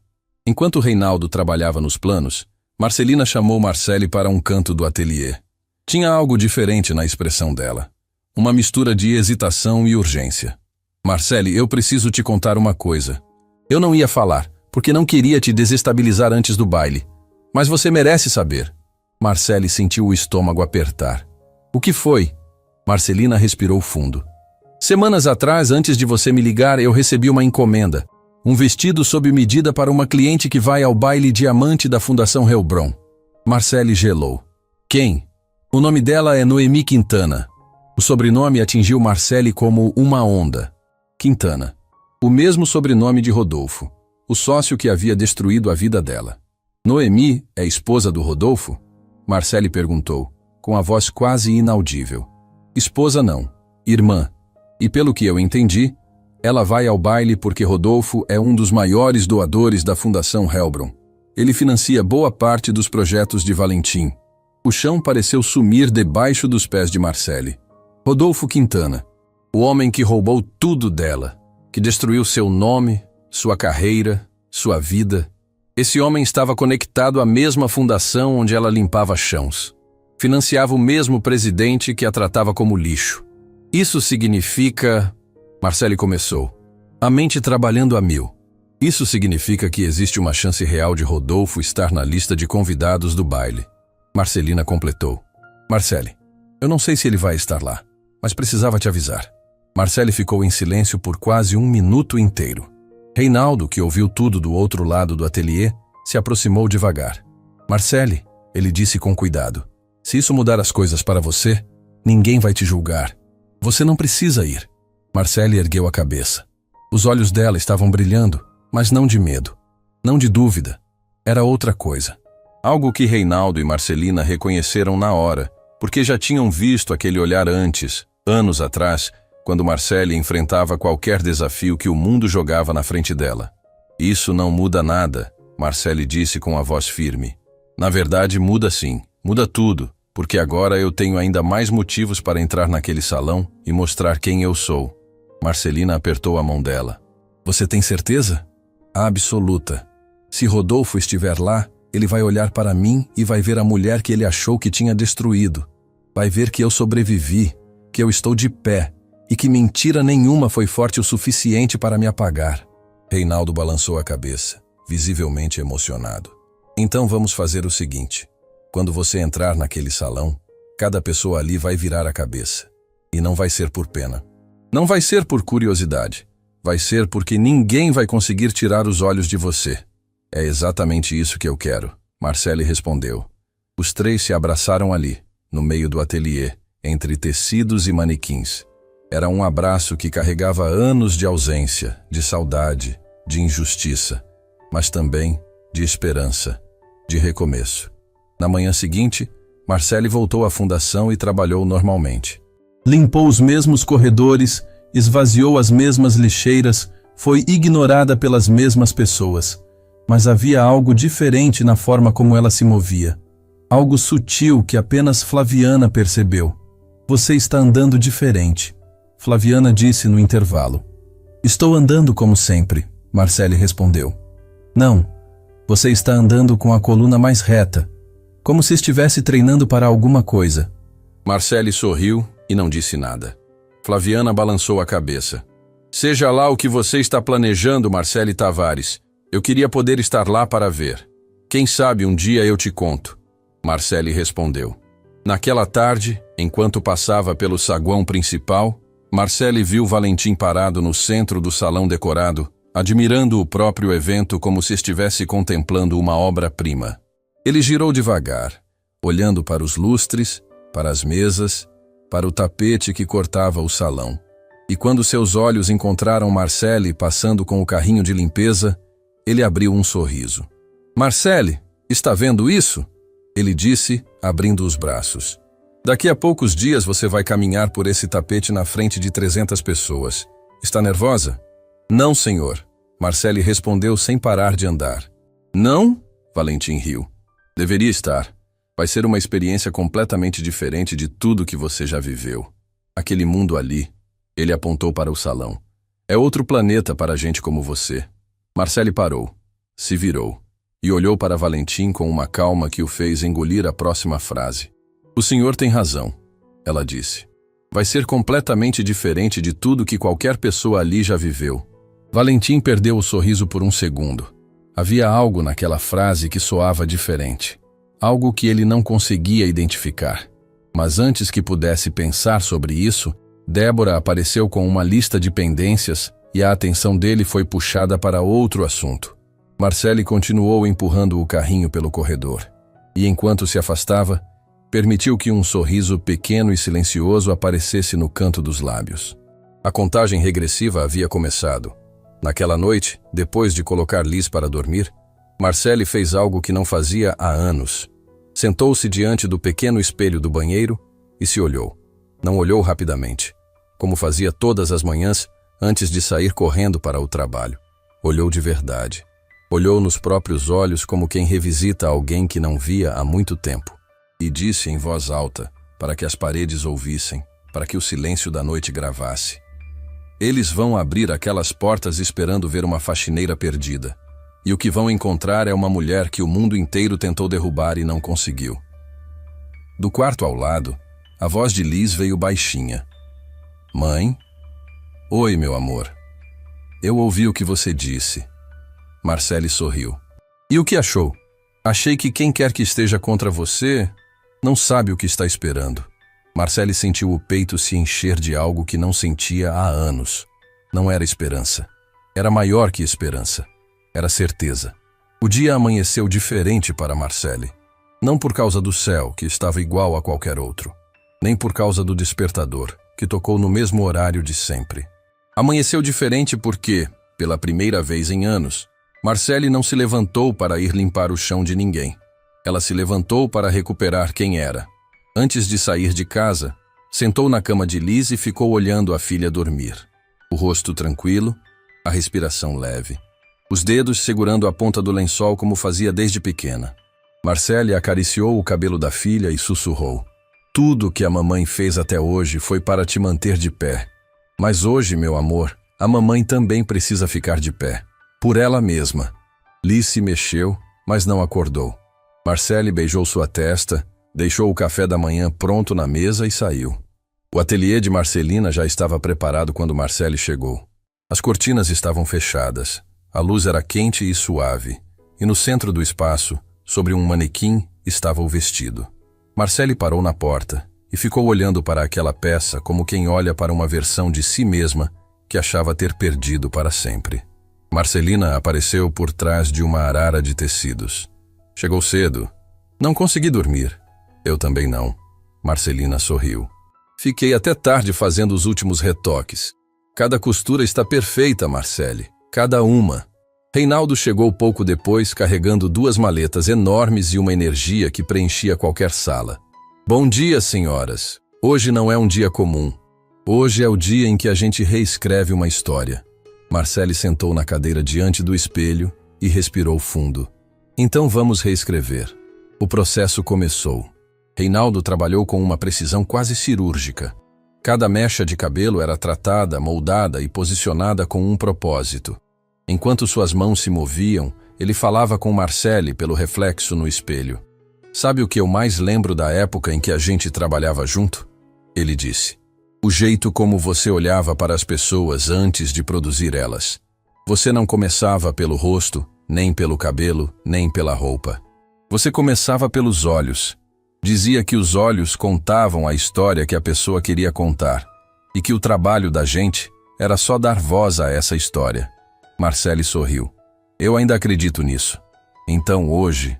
Enquanto Reinaldo trabalhava nos planos, Marcelina chamou Marcele para um canto do ateliê. Tinha algo diferente na expressão dela. Uma mistura de hesitação e urgência. Marcele, eu preciso te contar uma coisa. Eu não ia falar, porque não queria te desestabilizar antes do baile. Mas você merece saber. Marcele sentiu o estômago apertar. O que foi? Marcelina respirou fundo. Semanas atrás, antes de você me ligar, eu recebi uma encomenda. Um vestido sob medida para uma cliente que vai ao baile diamante da Fundação Heilbronn. Marcele gelou. Quem? O nome dela é Noemi Quintana. O sobrenome atingiu Marcele como uma onda. Quintana. O mesmo sobrenome de Rodolfo, o sócio que havia destruído a vida dela. Noemi é esposa do Rodolfo? Marcele perguntou, com a voz quase inaudível. Esposa não, irmã. E pelo que eu entendi, ela vai ao baile porque Rodolfo é um dos maiores doadores da Fundação Heilbronn. Ele financia boa parte dos projetos de Valentim. O chão pareceu sumir debaixo dos pés de Marcele. Rodolfo Quintana, o homem que roubou tudo dela, que destruiu seu nome, sua carreira, sua vida. Esse homem estava conectado à mesma fundação onde ela limpava chãos. Financiava o mesmo presidente que a tratava como lixo. Isso significa... Marcele começou. A mente trabalhando a mil. Isso significa que existe uma chance real de Rodolfo estar na lista de convidados do baile. Marcelina completou. Marcele, eu não sei se ele vai estar lá, mas precisava te avisar. Marcele ficou em silêncio por quase um minuto inteiro. Reinaldo, que ouviu tudo do outro lado do ateliê, se aproximou devagar. Marcele, ele disse com cuidado, se isso mudar as coisas para você, ninguém vai te julgar. Você não precisa ir. Marcele ergueu a cabeça. Os olhos dela estavam brilhando, mas não de medo, não de dúvida. Era outra coisa. Algo que Reinaldo e Marcelina reconheceram na hora, porque já tinham visto aquele olhar antes, anos atrás, quando Marcele enfrentava qualquer desafio que o mundo jogava na frente dela. Isso não muda nada, Marcele disse com a voz firme. Na verdade, muda sim, muda tudo, porque agora eu tenho ainda mais motivos para entrar naquele salão e mostrar quem eu sou. Marcelina apertou a mão dela. Você tem certeza? Absoluta. Se Rodolfo estiver lá, ele vai olhar para mim e vai ver a mulher que ele achou que tinha destruído. Vai ver que eu sobrevivi, que eu estou de pé e que mentira nenhuma foi forte o suficiente para me apagar. Reinaldo balançou a cabeça, visivelmente emocionado. Então vamos fazer o seguinte. Quando você entrar naquele salão, cada pessoa ali vai virar a cabeça. E não vai ser por pena. Não vai ser por curiosidade. Vai ser porque ninguém vai conseguir tirar os olhos de você. É exatamente isso que eu quero, Marcele respondeu. Os três se abraçaram ali, no meio do ateliê, entre tecidos e manequins. Era um abraço que carregava anos de ausência, de saudade, de injustiça, mas também de esperança, de recomeço. Na manhã seguinte, Marcele voltou à fundação e trabalhou normalmente. Limpou os mesmos corredores, esvaziou as mesmas lixeiras, foi ignorada pelas mesmas pessoas. Mas havia algo diferente na forma como ela se movia. Algo sutil que apenas Flaviana percebeu. Você está andando diferente, Flaviana disse no intervalo. Estou andando como sempre, Marcele respondeu. Não, você está andando com a coluna mais reta, como se estivesse treinando para alguma coisa. Marcele sorriu e não disse nada. Flaviana balançou a cabeça. Seja lá o que você está planejando, Marcele Tavares. Eu queria poder estar lá para ver. Quem sabe um dia eu te conto. Marcele respondeu. Naquela tarde, enquanto passava pelo saguão principal, Marcele viu Valentim parado no centro do salão decorado, admirando o próprio evento como se estivesse contemplando uma obra-prima. Ele girou devagar, olhando para os lustres, para as mesas, para o tapete que cortava o salão. E quando seus olhos encontraram Marcele passando com o carrinho de limpeza, ele abriu um sorriso. Marcele, está vendo isso? Ele disse, abrindo os braços. Daqui a poucos dias você vai caminhar por esse tapete na frente de 300 pessoas. Está nervosa? Não, senhor. Marcele respondeu sem parar de andar. Não? Valentim riu. Deveria estar. Vai ser uma experiência completamente diferente de tudo que você já viveu. Aquele mundo ali, ele apontou para o salão. É outro planeta para gente como você. Marcele parou, se virou e olhou para Valentim com uma calma que o fez engolir a próxima frase. O senhor tem razão, ela disse. Vai ser completamente diferente de tudo que qualquer pessoa ali já viveu. Valentim perdeu o sorriso por um segundo. Havia algo naquela frase que soava diferente. Algo que ele não conseguia identificar. Mas antes que pudesse pensar sobre isso, Débora apareceu com uma lista de pendências e a atenção dele foi puxada para outro assunto. Marcele continuou empurrando o carrinho pelo corredor. E enquanto se afastava, permitiu que um sorriso pequeno e silencioso aparecesse no canto dos lábios. A contagem regressiva havia começado. Naquela noite, depois de colocar Liz para dormir, Marcele fez algo que não fazia há anos. Sentou-se diante do pequeno espelho do banheiro e se olhou. Não olhou rapidamente, como fazia todas as manhãs antes de sair correndo para o trabalho. Olhou de verdade. Olhou nos próprios olhos como quem revisita alguém que não via há muito tempo. E disse em voz alta, para que as paredes ouvissem, para que o silêncio da noite gravasse. Eles vão abrir aquelas portas esperando ver uma faxineira perdida. E o que vão encontrar é uma mulher que o mundo inteiro tentou derrubar e não conseguiu. Do quarto ao lado, a voz de Liz veio baixinha. Mãe? Oi, meu amor. Eu ouvi o que você disse. Marcele sorriu. E o que achou? Achei que quem quer que esteja contra você não sabe o que está esperando. Marcele sentiu o peito se encher de algo que não sentia há anos. Não era esperança. Era maior que esperança. Era certeza. O dia amanheceu diferente para Marcele. Não por causa do céu, que estava igual a qualquer outro. Nem por causa do despertador, que tocou no mesmo horário de sempre. Amanheceu diferente porque, pela primeira vez em anos, Marcele não se levantou para ir limpar o chão de ninguém. Ela se levantou para recuperar quem era. Antes de sair de casa, sentou na cama de Liz e ficou olhando a filha dormir. O rosto tranquilo, a respiração leve. Os dedos segurando a ponta do lençol como fazia desde pequena. Marcele acariciou o cabelo da filha e sussurrou. Tudo que a mamãe fez até hoje foi para te manter de pé. Mas hoje, meu amor, A mamãe também precisa ficar de pé. Por ela mesma. Liz se mexeu, mas não acordou. Marcelle beijou sua testa, deixou o café da manhã pronto na mesa e saiu. O ateliê de Marcelina já estava preparado quando Marcelle chegou. As cortinas estavam fechadas. A luz era quente e suave. E no centro do espaço, sobre um manequim, estava o vestido. Marcelle parou na porta e ficou olhando para aquela peça como quem olha para uma versão de si mesma que achava ter perdido para sempre. Marcelina apareceu por trás de uma arara de tecidos. Chegou cedo. Não consegui dormir. Eu também não. Marcelina sorriu. Fiquei até tarde fazendo os últimos retoques. Cada costura está perfeita, Marcelle. Cada uma. Reinaldo chegou pouco depois, carregando 2 maletas enormes e uma energia que preenchia qualquer sala. Bom dia, senhoras. Hoje não é um dia comum. Hoje é o dia em que a gente reescreve uma história. Marcelle sentou na cadeira diante do espelho e respirou fundo. Então vamos reescrever. O processo começou. Reinaldo trabalhou com uma precisão quase cirúrgica. Cada mecha de cabelo era tratada, moldada e posicionada com um propósito. Enquanto suas mãos se moviam, ele falava com Marcelle pelo reflexo no espelho. Sabe o que eu mais lembro da época em que a gente trabalhava junto? Ele disse. O jeito como você olhava para as pessoas antes de produzir elas. Você não começava pelo rosto, nem pelo cabelo, nem pela roupa. Você começava pelos olhos. Dizia que os olhos contavam a história que a pessoa queria contar e que o trabalho da gente era só dar voz a essa história. Marcelle sorriu. Eu ainda acredito nisso. Então hoje,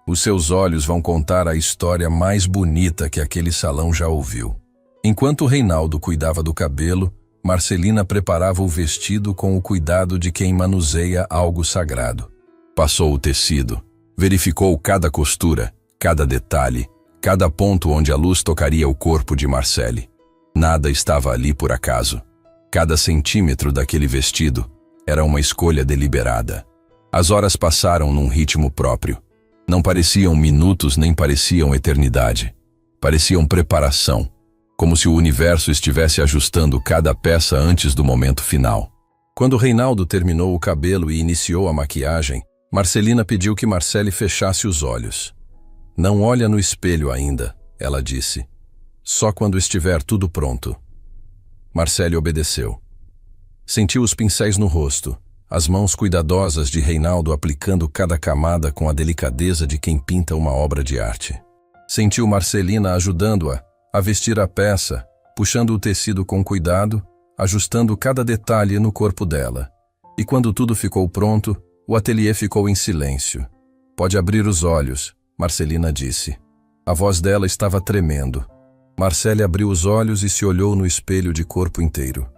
os seus olhos vão contar a história mais bonita que aquele salão já ouviu. Enquanto Reinaldo cuidava do cabelo, Marcelina preparava o vestido com o cuidado de quem manuseia algo sagrado. Passou o tecido, verificou cada costura, cada detalhe, cada ponto onde a luz tocaria o corpo de Marcelle. Nada estava ali por acaso. Cada centímetro daquele vestido era uma escolha deliberada. As horas passaram num ritmo próprio. Não pareciam minutos nem pareciam eternidade. Pareciam preparação, como se o universo estivesse ajustando cada peça antes do momento final. Quando Reinaldo terminou o cabelo e iniciou a maquiagem, Marcelina pediu que Marcelle fechasse os olhos. Não olha no espelho ainda, ela disse. Só quando estiver tudo pronto. Marcelle obedeceu. Sentiu os pincéis no rosto, as mãos cuidadosas de Reinaldo aplicando cada camada com a delicadeza de quem pinta uma obra de arte. Sentiu Marcelina ajudando-a a vestir a peça, puxando o tecido com cuidado, ajustando cada detalhe no corpo dela. E quando tudo ficou pronto, o ateliê ficou em silêncio. Pode abrir os olhos, Marcelina disse. A voz dela estava tremendo. Marcelle abriu os olhos e se olhou no espelho de corpo inteiro.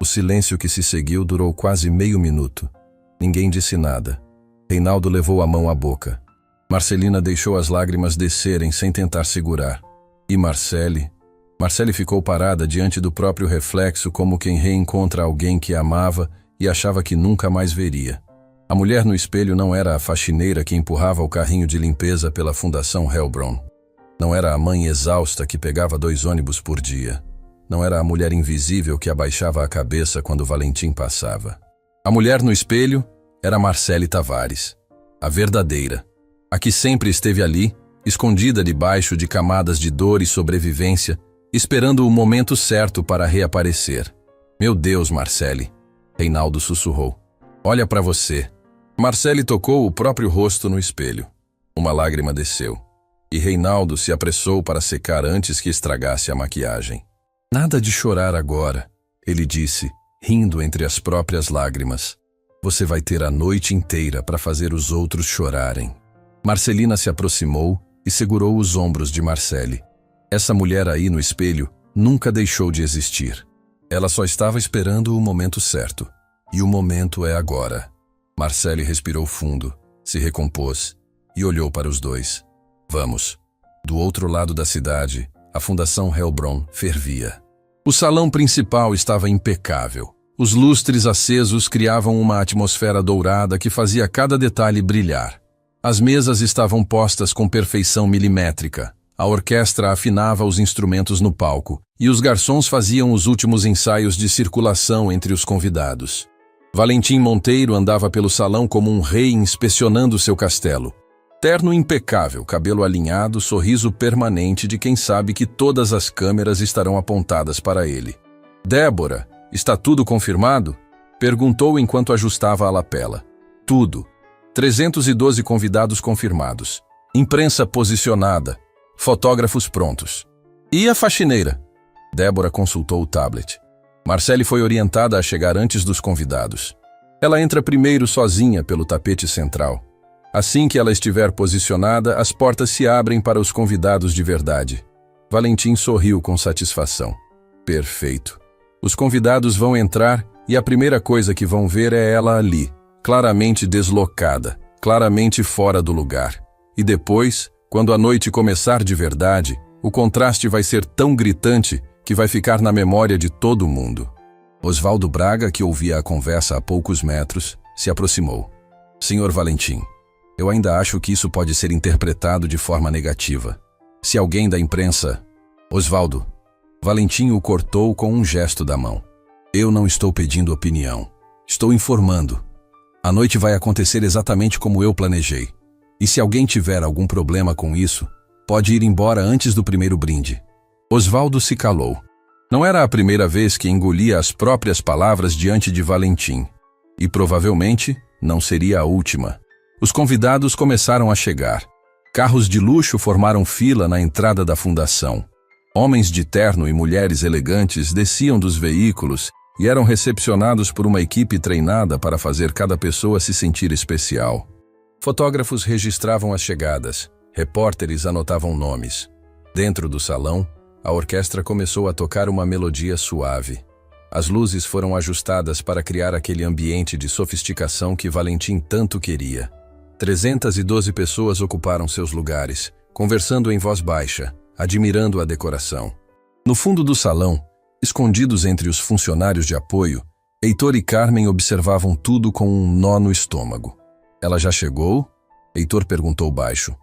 O silêncio que se seguiu durou quase meio minuto. Ninguém disse nada. Reinaldo levou a mão à boca. Marcelina deixou as lágrimas descerem sem tentar segurar. E Marcelle ficou parada diante do próprio reflexo como quem reencontra alguém que amava e achava que nunca mais veria. A mulher no espelho não era a faxineira que empurrava o carrinho de limpeza pela Fundação Hellbron. Não era a mãe exausta que pegava 2 ônibus por dia. Não era a mulher invisível que abaixava a cabeça quando Valentim passava. A mulher no espelho era Marcelle Tavares, a verdadeira, a que sempre esteve ali, escondida debaixo de camadas de dor e sobrevivência, esperando o momento certo para reaparecer. Meu Deus, Marcelle, Reinaldo sussurrou. Olha para você. Marcelle tocou o próprio rosto no espelho. Uma lágrima desceu. E Reinaldo se apressou para secar antes que estragasse a maquiagem. Nada de chorar agora, ele disse, rindo entre as próprias lágrimas. Você vai ter a noite inteira para fazer os outros chorarem. Marcelina se aproximou e segurou os ombros de Marcelle. Essa mulher aí no espelho nunca deixou de existir. Ela só estava esperando o momento certo. E o momento é agora. Marcelle respirou fundo, se recompôs e olhou para os dois. Vamos. Do outro lado da cidade, a Fundação Hellbron fervia. O salão principal estava impecável. Os lustres acesos criavam uma atmosfera dourada que fazia cada detalhe brilhar. As mesas estavam postas com perfeição milimétrica. A orquestra afinava os instrumentos no palco e os garçons faziam os últimos ensaios de circulação entre os convidados. Valentim Monteiro andava pelo salão como um rei inspecionando seu castelo. Terno impecável, cabelo alinhado, sorriso permanente de quem sabe que todas as câmeras estarão apontadas para ele. Débora, está tudo confirmado? Perguntou enquanto ajustava a lapela. Tudo. 312 convidados confirmados. Imprensa posicionada. Fotógrafos prontos. E a faxineira? Débora consultou o tablet. Marcele foi orientada a chegar antes dos convidados. Ela entra primeiro sozinha pelo tapete central. Assim que ela estiver posicionada, as portas se abrem para os convidados de verdade. Valentim sorriu com satisfação. Perfeito. Os convidados vão entrar e a primeira coisa que vão ver é ela ali, claramente deslocada, claramente fora do lugar. E depois, quando a noite começar de verdade, o contraste vai ser tão gritante que vai ficar na memória de todo mundo. Osvaldo Braga, que ouvia a conversa a poucos metros, se aproximou. Senhor Valentim, eu ainda acho que isso pode ser interpretado de forma negativa. Se alguém da imprensa... Osvaldo, Valentim o cortou com um gesto da mão. Eu não estou pedindo opinião. Estou informando. A noite vai acontecer exatamente como eu planejei. E se alguém tiver algum problema com isso, pode ir embora antes do primeiro brinde. Osvaldo se calou. Não era a primeira vez que engolia as próprias palavras diante de Valentim. E provavelmente não seria a última. Os convidados começaram a chegar. Carros de luxo formaram fila na entrada da fundação. Homens de terno e mulheres elegantes desciam dos veículos e eram recepcionados por uma equipe treinada para fazer cada pessoa se sentir especial. Fotógrafos registravam as chegadas, repórteres anotavam nomes. Dentro do salão, a orquestra começou a tocar uma melodia suave. As luzes foram ajustadas para criar aquele ambiente de sofisticação que Valentim tanto queria. 312 pessoas ocuparam seus lugares, conversando em voz baixa, admirando a decoração. No fundo do salão, escondidos entre os funcionários de apoio, Heitor e Carmen observavam tudo com um nó no estômago. Ela já chegou? Heitor perguntou baixo.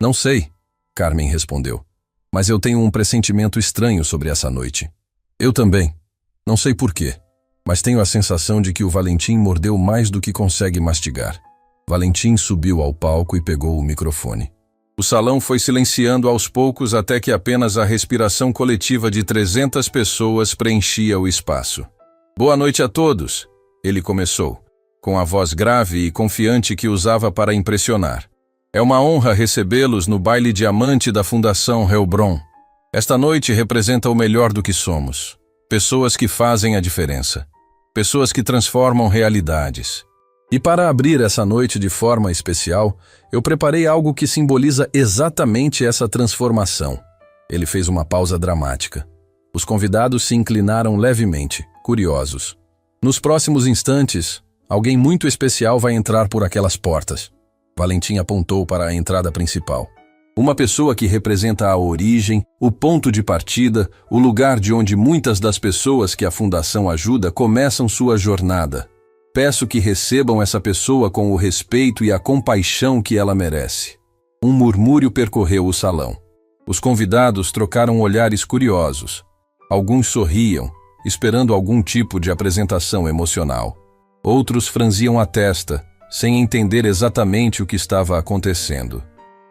Não sei, Carmen respondeu. Mas eu tenho um pressentimento estranho sobre essa noite. Eu também. Não sei porquê, mas tenho a sensação de que o Valentim mordeu mais do que consegue mastigar. Valentim subiu ao palco e pegou o microfone. O salão foi silenciando aos poucos até que apenas a respiração coletiva de 300 pessoas preenchia o espaço. Boa noite a todos, ele começou, com a voz grave e confiante que usava para impressionar. É uma honra recebê-los no baile diamante da Fundação Heilbronn. Esta noite representa o melhor do que somos. Pessoas que fazem a diferença. Pessoas que transformam realidades. E para abrir essa noite de forma especial, eu preparei algo que simboliza exatamente essa transformação. Ele fez uma pausa dramática. Os convidados se inclinaram levemente, curiosos. Nos próximos instantes, alguém muito especial vai entrar por aquelas portas. Valentim apontou para a entrada principal. Uma pessoa que representa a origem, o ponto de partida, o lugar de onde muitas das pessoas que a Fundação ajuda começam sua jornada. Peço que recebam essa pessoa com o respeito e a compaixão que ela merece. Um murmúrio percorreu o salão. Os convidados trocaram olhares curiosos. Alguns sorriam, esperando algum tipo de apresentação emocional. Outros franziam a testa, sem entender exatamente o que estava acontecendo.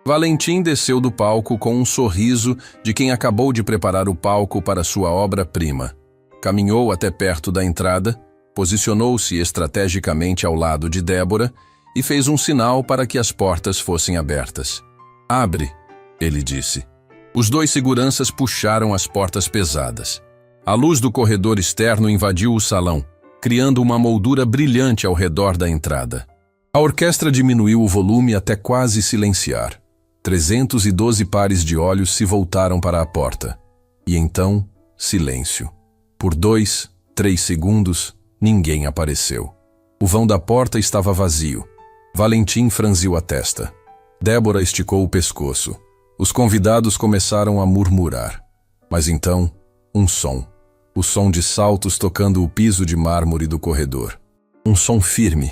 Valentim desceu do palco com um sorriso de quem acabou de preparar o palco para sua obra-prima. Caminhou até perto da entrada, posicionou-se estrategicamente ao lado de Débora e fez um sinal para que as portas fossem abertas. Abre, ele disse. Os dois seguranças puxaram as portas pesadas. A luz do corredor externo invadiu o salão, criando uma moldura brilhante ao redor da entrada. A orquestra diminuiu o volume até quase silenciar. 312 pares de olhos se voltaram para a porta. E então, silêncio. Por 2, 3 segundos, ninguém apareceu. O vão da porta estava vazio. Valentim franziu a testa. Débora esticou o pescoço. Os convidados começaram a murmurar. Mas então, um som. O som de saltos tocando o piso de mármore do corredor. Um som firme,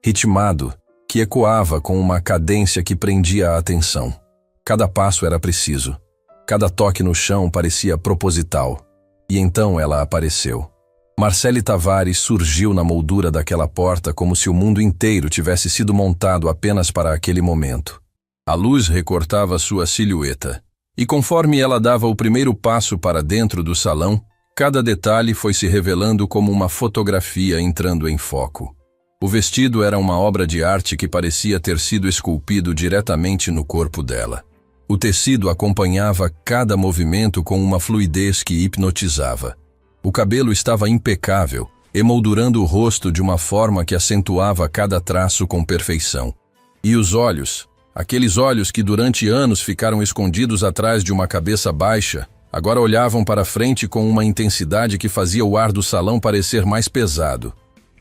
ritmado, que ecoava com uma cadência que prendia a atenção. Cada passo era preciso. Cada toque no chão parecia proposital. E então ela apareceu. Marcele Tavares surgiu na moldura daquela porta como se o mundo inteiro tivesse sido montado apenas para aquele momento. A luz recortava sua silhueta. E conforme ela dava o primeiro passo para dentro do salão, cada detalhe foi se revelando como uma fotografia entrando em foco. O vestido era uma obra de arte que parecia ter sido esculpido diretamente no corpo dela. O tecido acompanhava cada movimento com uma fluidez que hipnotizava. O cabelo estava impecável, emoldurando o rosto de uma forma que acentuava cada traço com perfeição. E os olhos, aqueles olhos que durante anos ficaram escondidos atrás de uma cabeça baixa, agora olhavam para frente com uma intensidade que fazia o ar do salão parecer mais pesado.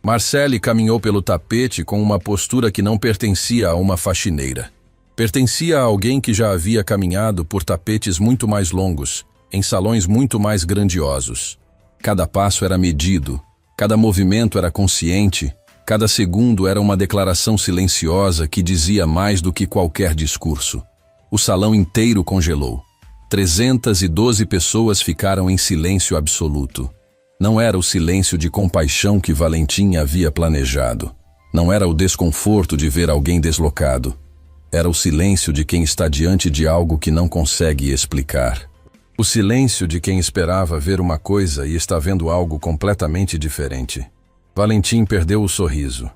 Marcele caminhou pelo tapete com uma postura que não pertencia a uma faxineira. Pertencia a alguém que já havia caminhado por tapetes muito mais longos, em salões muito mais grandiosos. Cada passo era medido, cada movimento era consciente, cada segundo era uma declaração silenciosa que dizia mais do que qualquer discurso. O salão inteiro congelou. 312 pessoas ficaram em silêncio absoluto. Não era o silêncio de compaixão que Valentim havia planejado. Não era o desconforto de ver alguém deslocado. Era o silêncio de quem está diante de algo que não consegue explicar. O silêncio de quem esperava ver uma coisa e está vendo algo completamente diferente. Valentim perdeu o sorriso.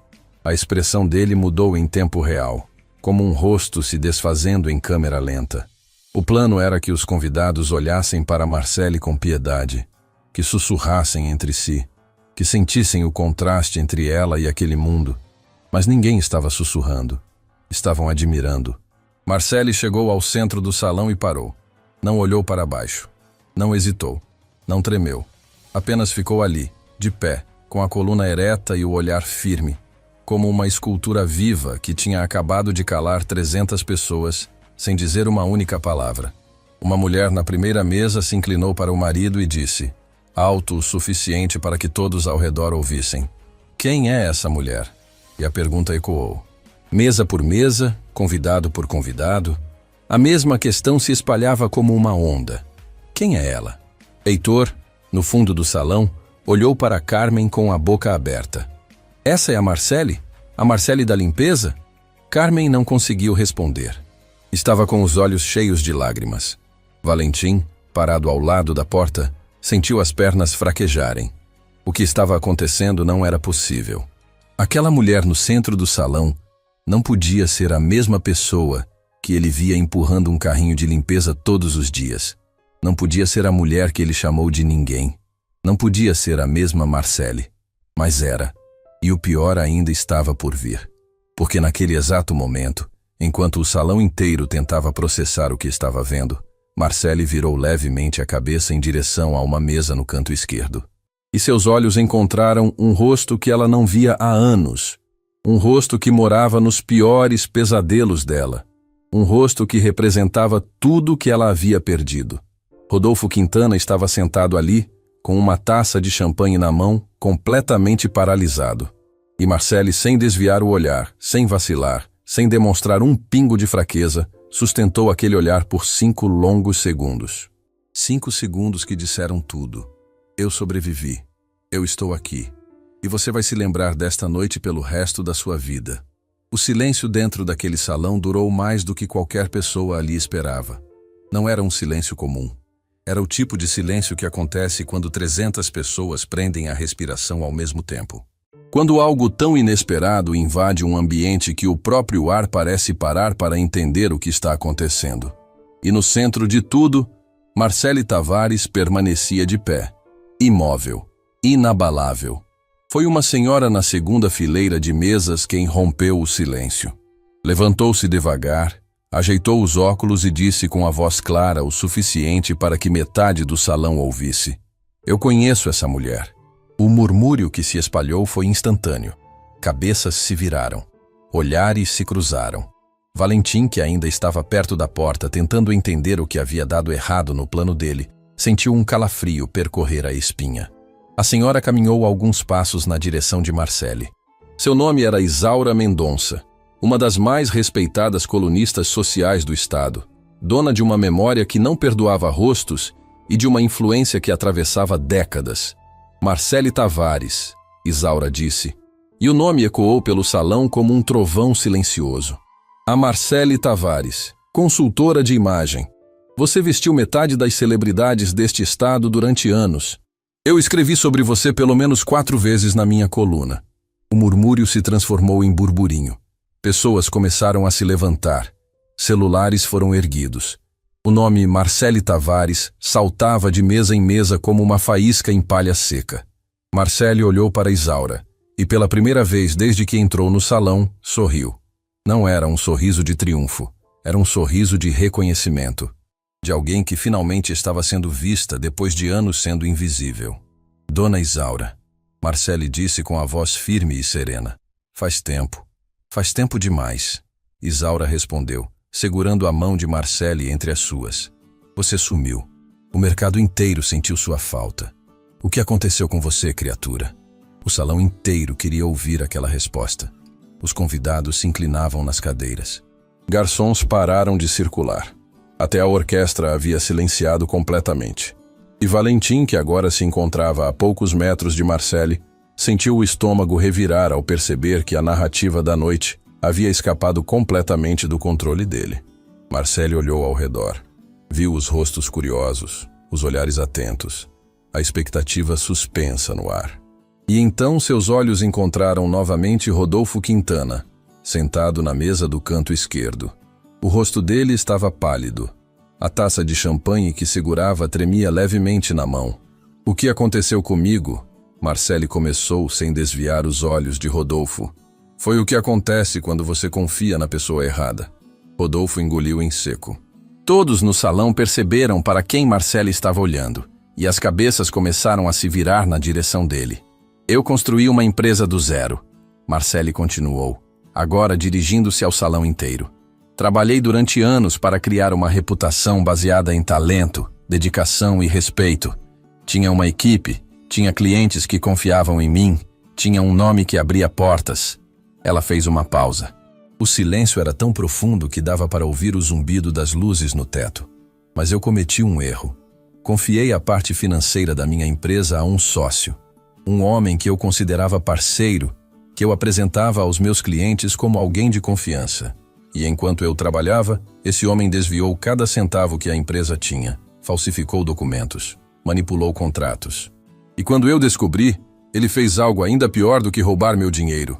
A expressão dele mudou em tempo real, como um rosto se desfazendo em câmera lenta. O plano era que os convidados olhassem para Marcele com piedade, que sussurrassem entre si, que sentissem o contraste entre ela e aquele mundo. Mas ninguém estava sussurrando. Estavam admirando. Marcele chegou ao centro do salão e parou. Não olhou para baixo. Não hesitou. Não tremeu. Apenas ficou ali, de pé, com a coluna ereta e o olhar firme, como uma escultura viva que tinha acabado de calar 300 pessoas, sem dizer uma única palavra. Uma mulher na primeira mesa se inclinou para o marido e disse, alto o suficiente para que todos ao redor ouvissem: quem é essa mulher? E a pergunta ecoou. Mesa por mesa, convidado por convidado, a mesma questão se espalhava como uma onda. Quem é ela? Heitor, no fundo do salão, olhou para Carmen com a boca aberta. Essa é a Marcele? A Marcele da limpeza? Carmen não conseguiu responder. Estava com os olhos cheios de lágrimas. Valentim, parado ao lado da porta, sentiu as pernas fraquejarem. O que estava acontecendo não era possível. Aquela mulher no centro do salão não podia ser a mesma pessoa que ele via empurrando um carrinho de limpeza todos os dias. Não podia ser a mulher que ele chamou de ninguém. Não podia ser a mesma Marcele. Mas era. E o pior ainda estava por vir. Porque naquele exato momento, enquanto o salão inteiro tentava processar o que estava vendo, Marcele virou levemente a cabeça em direção a uma mesa no canto esquerdo. E seus olhos encontraram um rosto que ela não via há anos. Um rosto que morava nos piores pesadelos dela. Um rosto que representava tudo que ela havia perdido. Rodolfo Quintana estava sentado ali, com uma taça de champanhe na mão, completamente paralisado. E Marcele, sem desviar o olhar, sem vacilar, sem demonstrar um pingo de fraqueza, sustentou aquele olhar por 5 longos segundos. 5 segundos que disseram tudo. Eu sobrevivi. Eu estou aqui. E você vai se lembrar desta noite pelo resto da sua vida. O silêncio dentro daquele salão durou mais do que qualquer pessoa ali esperava. Não era um silêncio comum. Era o tipo de silêncio que acontece quando 300 pessoas prendem a respiração ao mesmo tempo. Quando algo tão inesperado invade um ambiente que o próprio ar parece parar para entender o que está acontecendo. E no centro de tudo, Marcele Tavares permanecia de pé, imóvel, inabalável. Foi uma senhora na segunda fileira de mesas quem rompeu o silêncio. Levantou-se devagar, ajeitou os óculos e disse com a voz clara o suficiente para que metade do salão ouvisse: Eu conheço essa mulher. O murmúrio que se espalhou foi instantâneo. Cabeças se viraram. Olhares se cruzaram. Valentim, que ainda estava perto da porta tentando entender o que havia dado errado no plano dele, sentiu um calafrio percorrer a espinha. A senhora caminhou alguns passos na direção de Marcele. Seu nome era Isaura Mendonça, uma das mais respeitadas colunistas sociais do estado, dona de uma memória que não perdoava rostos e de uma influência que atravessava décadas. Marcele Tavares, Isaura disse, e o nome ecoou pelo salão como um trovão silencioso. A Marcele Tavares, consultora de imagem. Você vestiu metade das celebridades deste estado durante anos. Eu escrevi sobre você pelo menos 4 vezes na minha coluna. O murmúrio se transformou em burburinho. Pessoas começaram a se levantar. Celulares foram erguidos. O nome Marcele Tavares saltava de mesa em mesa como uma faísca em palha seca. Marcele olhou para Isaura e, pela primeira vez desde que entrou no salão, sorriu. Não era um sorriso de triunfo, era um sorriso de reconhecimento, de alguém que finalmente estava sendo vista depois de anos sendo invisível. Dona Isaura, Marcele disse com a voz firme e serena. Faz tempo demais. Isaura respondeu, segurando a mão de Marcele entre as suas. Você sumiu. O mercado inteiro sentiu sua falta. O que aconteceu com você, criatura? O salão inteiro queria ouvir aquela resposta. Os convidados se inclinavam nas cadeiras. Garçons pararam de circular. Até a orquestra havia silenciado completamente. E Valentim, que agora se encontrava a poucos metros de Marcele, sentiu o estômago revirar ao perceber que a narrativa da noite havia escapado completamente do controle dele. Marcele olhou ao redor. Viu os rostos curiosos, os olhares atentos, a expectativa suspensa no ar. E então seus olhos encontraram novamente Rodolfo Quintana, sentado na mesa do canto esquerdo. O rosto dele estava pálido. A taça de champanhe que segurava tremia levemente na mão. O que aconteceu comigo? Marcele começou sem desviar os olhos de Rodolfo. Foi o que acontece quando você confia na pessoa errada. Rodolfo engoliu em seco. Todos no salão perceberam para quem Marcele estava olhando, e as cabeças começaram a se virar na direção dele. Eu construí uma empresa do zero, Marcele continuou, agora dirigindo-se ao salão inteiro. Trabalhei durante anos para criar uma reputação baseada em talento, dedicação e respeito. Tinha uma equipe, tinha clientes que confiavam em mim, tinha um nome que abria portas. Ela fez uma pausa. O silêncio era tão profundo que dava para ouvir o zumbido das luzes no teto. Mas eu cometi um erro. Confiei a parte financeira da minha empresa a um sócio. Um homem que eu considerava parceiro, que eu apresentava aos meus clientes como alguém de confiança. E enquanto eu trabalhava, esse homem desviou cada centavo que a empresa tinha, falsificou documentos, manipulou contratos. E quando eu descobri, ele fez algo ainda pior do que roubar meu dinheiro.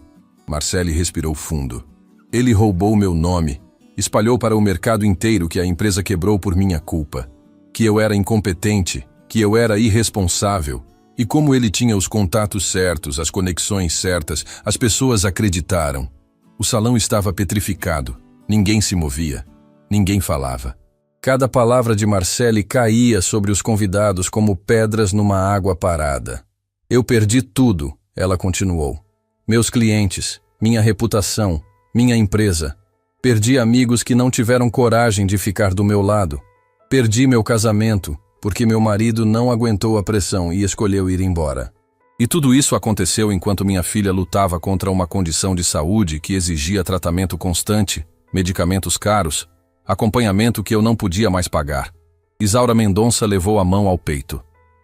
Marcele respirou fundo. Ele roubou meu nome, espalhou para o mercado inteiro que a empresa quebrou por minha culpa, que eu era incompetente, que eu era irresponsável. E como ele tinha os contatos certos, as conexões certas, as pessoas acreditaram. O salão estava petrificado. Ninguém se movia. Ninguém falava. Cada palavra de Marcele caía sobre os convidados como pedras numa água parada. Eu perdi tudo, ela continuou. Meus clientes, minha reputação, minha empresa. Perdi amigos que não tiveram coragem de ficar do meu lado. Perdi meu casamento, porque meu marido não aguentou a pressão e escolheu ir embora. E tudo isso aconteceu enquanto minha filha lutava contra uma condição de saúde que exigia tratamento constante, medicamentos caros, acompanhamento que eu não podia mais pagar. Isaura Mendonça levou a mão ao peito.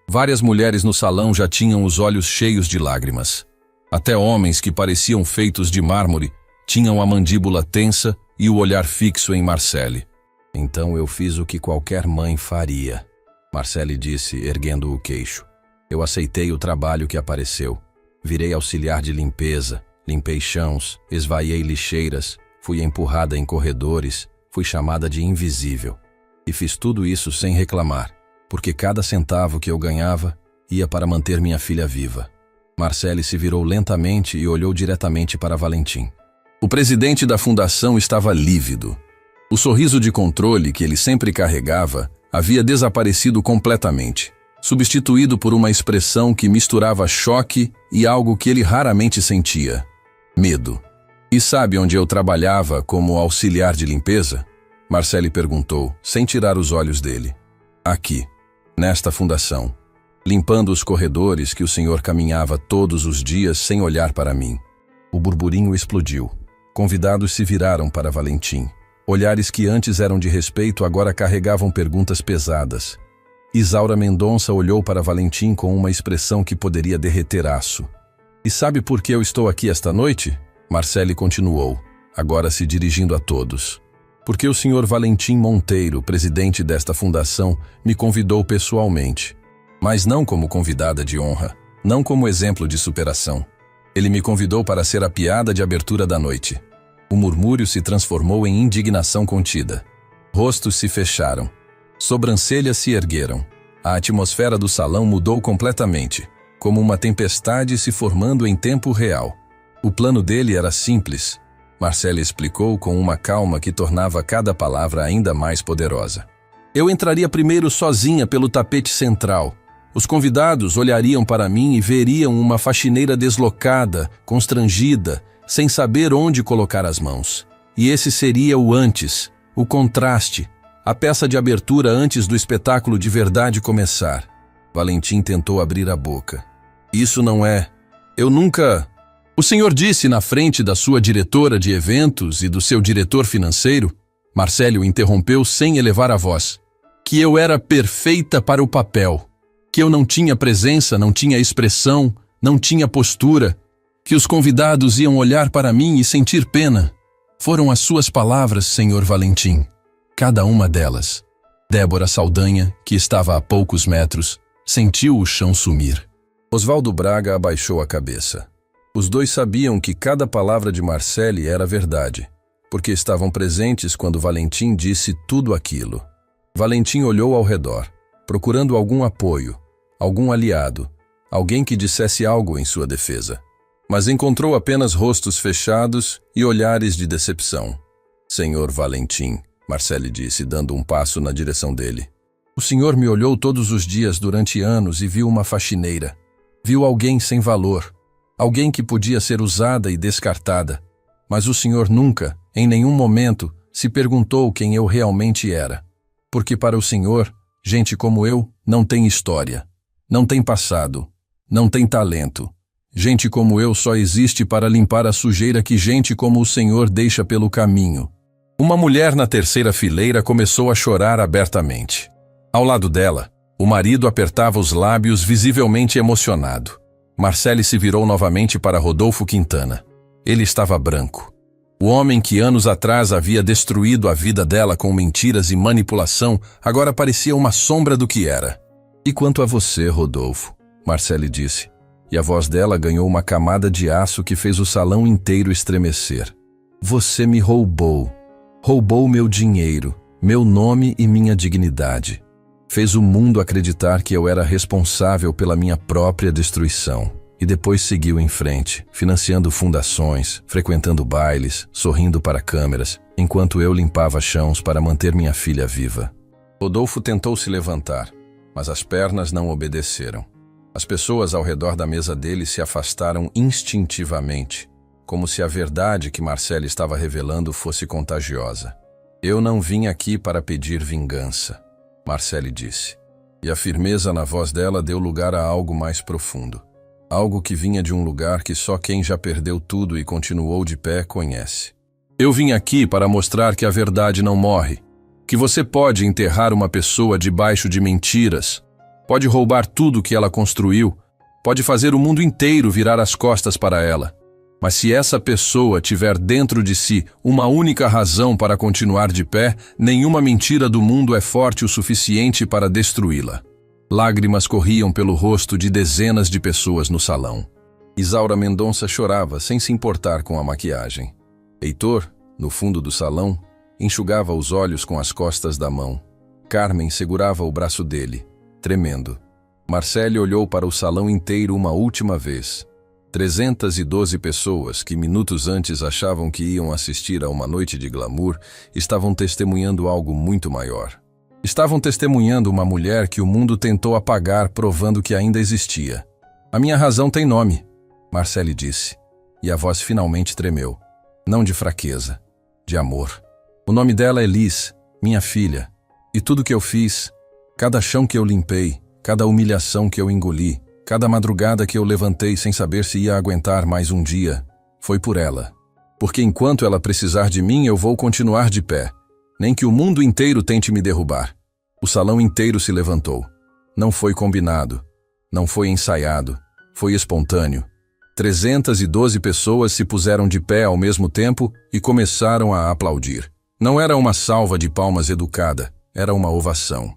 Várias mulheres no salão já tinham os olhos cheios de lágrimas. Até homens que pareciam feitos de mármore tinham a mandíbula tensa e o olhar fixo em Marcele. Então eu fiz o que qualquer mãe faria, Marcele disse, erguendo o queixo. Eu aceitei o trabalho que apareceu. Virei auxiliar de limpeza, limpei chãos, esvaiei lixeiras, fui empurrada em corredores, fui chamada de invisível. E fiz tudo isso sem reclamar, porque cada centavo que eu ganhava ia para manter minha filha viva. Marcele se virou lentamente e olhou diretamente para Valentim. O presidente da fundação estava lívido. O sorriso de controle que ele sempre carregava havia desaparecido completamente, substituído por uma expressão que misturava choque e algo que ele raramente sentia: medo. E sabe onde eu trabalhava como auxiliar de limpeza? Marcele perguntou, sem tirar os olhos dele. Aqui, nesta fundação, limpando os corredores que o senhor caminhava todos os dias sem olhar para mim. O burburinho explodiu. Convidados se viraram para Valentim. Olhares que antes eram de respeito agora carregavam perguntas pesadas. Isaura Mendonça olhou para Valentim com uma expressão que poderia derreter aço. E sabe por que eu estou aqui esta noite? Marcele continuou, agora se dirigindo a todos. Porque o senhor Valentim Monteiro, presidente desta fundação, me convidou pessoalmente. Mas não como convidada de honra, não como exemplo de superação. Ele me convidou para ser a piada de abertura da noite. O murmúrio se transformou em indignação contida. Rostos se fecharam. Sobrancelhas se ergueram. A atmosfera do salão mudou completamente, como uma tempestade se formando em tempo real. O plano dele era simples. Marcele explicou com uma calma que tornava cada palavra ainda mais poderosa. Eu entraria primeiro sozinha pelo tapete central. Os convidados olhariam para mim e veriam uma faxineira deslocada, constrangida, sem saber onde colocar as mãos. E esse seria o antes, o contraste, a peça de abertura antes do espetáculo de verdade começar. Valentim tentou abrir a boca. Isso não é... Eu nunca... O senhor disse na frente da sua diretora de eventos e do seu diretor financeiro, Marcele o interrompeu sem elevar a voz, que eu era perfeita para o papel, que eu não tinha presença, não tinha expressão, não tinha postura, que os convidados iam olhar para mim e sentir pena. Foram as suas palavras, senhor Valentim. Cada uma delas. Débora Saldanha, que estava a poucos metros, sentiu o chão sumir. Oswaldo Braga abaixou a cabeça. Os dois sabiam que cada palavra de Marcele era verdade, porque estavam presentes quando Valentim disse tudo aquilo. Valentim olhou ao redor, procurando algum apoio, algum aliado, alguém que dissesse algo em sua defesa. Mas encontrou apenas rostos fechados e olhares de decepção. Senhor Valentim, Marcele disse, dando um passo na direção dele. O senhor me olhou todos os dias durante anos e viu uma faxineira. Viu alguém sem valor. Alguém que podia ser usada e descartada. Mas o senhor nunca, em nenhum momento, se perguntou quem eu realmente era. Porque para o senhor, gente como eu não tem história, não tem passado, não tem talento. Gente como eu só existe para limpar a sujeira que gente como o senhor deixa pelo caminho. Uma mulher na terceira fileira começou a chorar abertamente. Ao lado dela, o marido apertava os lábios visivelmente emocionado. Marcele se virou novamente para Rodolfo Quintana. Ele estava branco. O homem que anos atrás havia destruído a vida dela com mentiras e manipulação agora parecia uma sombra do que era. E quanto a você, Rodolfo? Marcele disse. E a voz dela ganhou uma camada de aço que fez o salão inteiro estremecer. Você me roubou. Roubou meu dinheiro, meu nome e minha dignidade. Fez o mundo acreditar que eu era responsável pela minha própria destruição. E depois seguiu em frente, financiando fundações, frequentando bailes, sorrindo para câmeras, enquanto eu limpava chãos para manter minha filha viva. Rodolfo tentou se levantar, mas as pernas não obedeceram. As pessoas ao redor da mesa dele se afastaram instintivamente, como se a verdade que Marcele estava revelando fosse contagiosa. Eu não vim aqui para pedir vingança, Marcele disse. E a firmeza na voz dela deu lugar a algo mais profundo. Algo que vinha de um lugar que só quem já perdeu tudo e continuou de pé conhece. Eu vim aqui para mostrar que a verdade não morre, que você pode enterrar uma pessoa debaixo de mentiras, pode roubar tudo que ela construiu, pode fazer o mundo inteiro virar as costas para ela. Mas se essa pessoa tiver dentro de si uma única razão para continuar de pé, nenhuma mentira do mundo é forte o suficiente para destruí-la. Lágrimas corriam pelo rosto de dezenas de pessoas no salão. Isaura Mendonça chorava sem se importar com a maquiagem. Heitor, no fundo do salão, enxugava os olhos com as costas da mão. Carmen segurava o braço dele, tremendo. Marcele olhou para o salão inteiro uma última vez. 312 pessoas que minutos antes achavam que iam assistir a uma noite de glamour estavam testemunhando algo muito maior. Estavam testemunhando uma mulher que o mundo tentou apagar, provando que ainda existia. A minha razão tem nome, Marcele disse, e a voz finalmente tremeu. Não de fraqueza, de amor. O nome dela é Liz, minha filha, e tudo que eu fiz, cada chão que eu limpei, cada humilhação que eu engoli, cada madrugada que eu levantei sem saber se ia aguentar mais um dia, foi por ela. Porque enquanto ela precisar de mim, eu vou continuar de pé. Nem que o mundo inteiro tente me derrubar. O salão inteiro se levantou. Não foi combinado. Não foi ensaiado. Foi espontâneo. 312 pessoas se puseram de pé ao mesmo tempo e começaram a aplaudir. Não era uma salva de palmas educada, era uma ovação.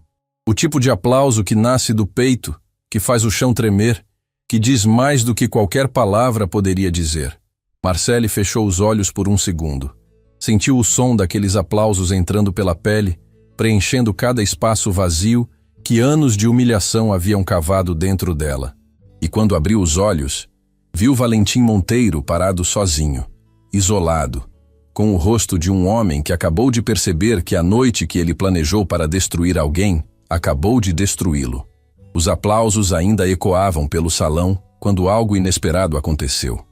O tipo de aplauso que nasce do peito, que faz o chão tremer, que diz mais do que qualquer palavra poderia dizer. Marcelle fechou os olhos por um segundo. Sentiu o som daqueles aplausos entrando pela pele, preenchendo cada espaço vazio que anos de humilhação haviam cavado dentro dela. E quando abriu os olhos, viu Valentim Monteiro parado sozinho, isolado, com o rosto de um homem que acabou de perceber que a noite que ele planejou para destruir alguém, acabou de destruí-lo. Os aplausos ainda ecoavam pelo salão quando algo inesperado aconteceu.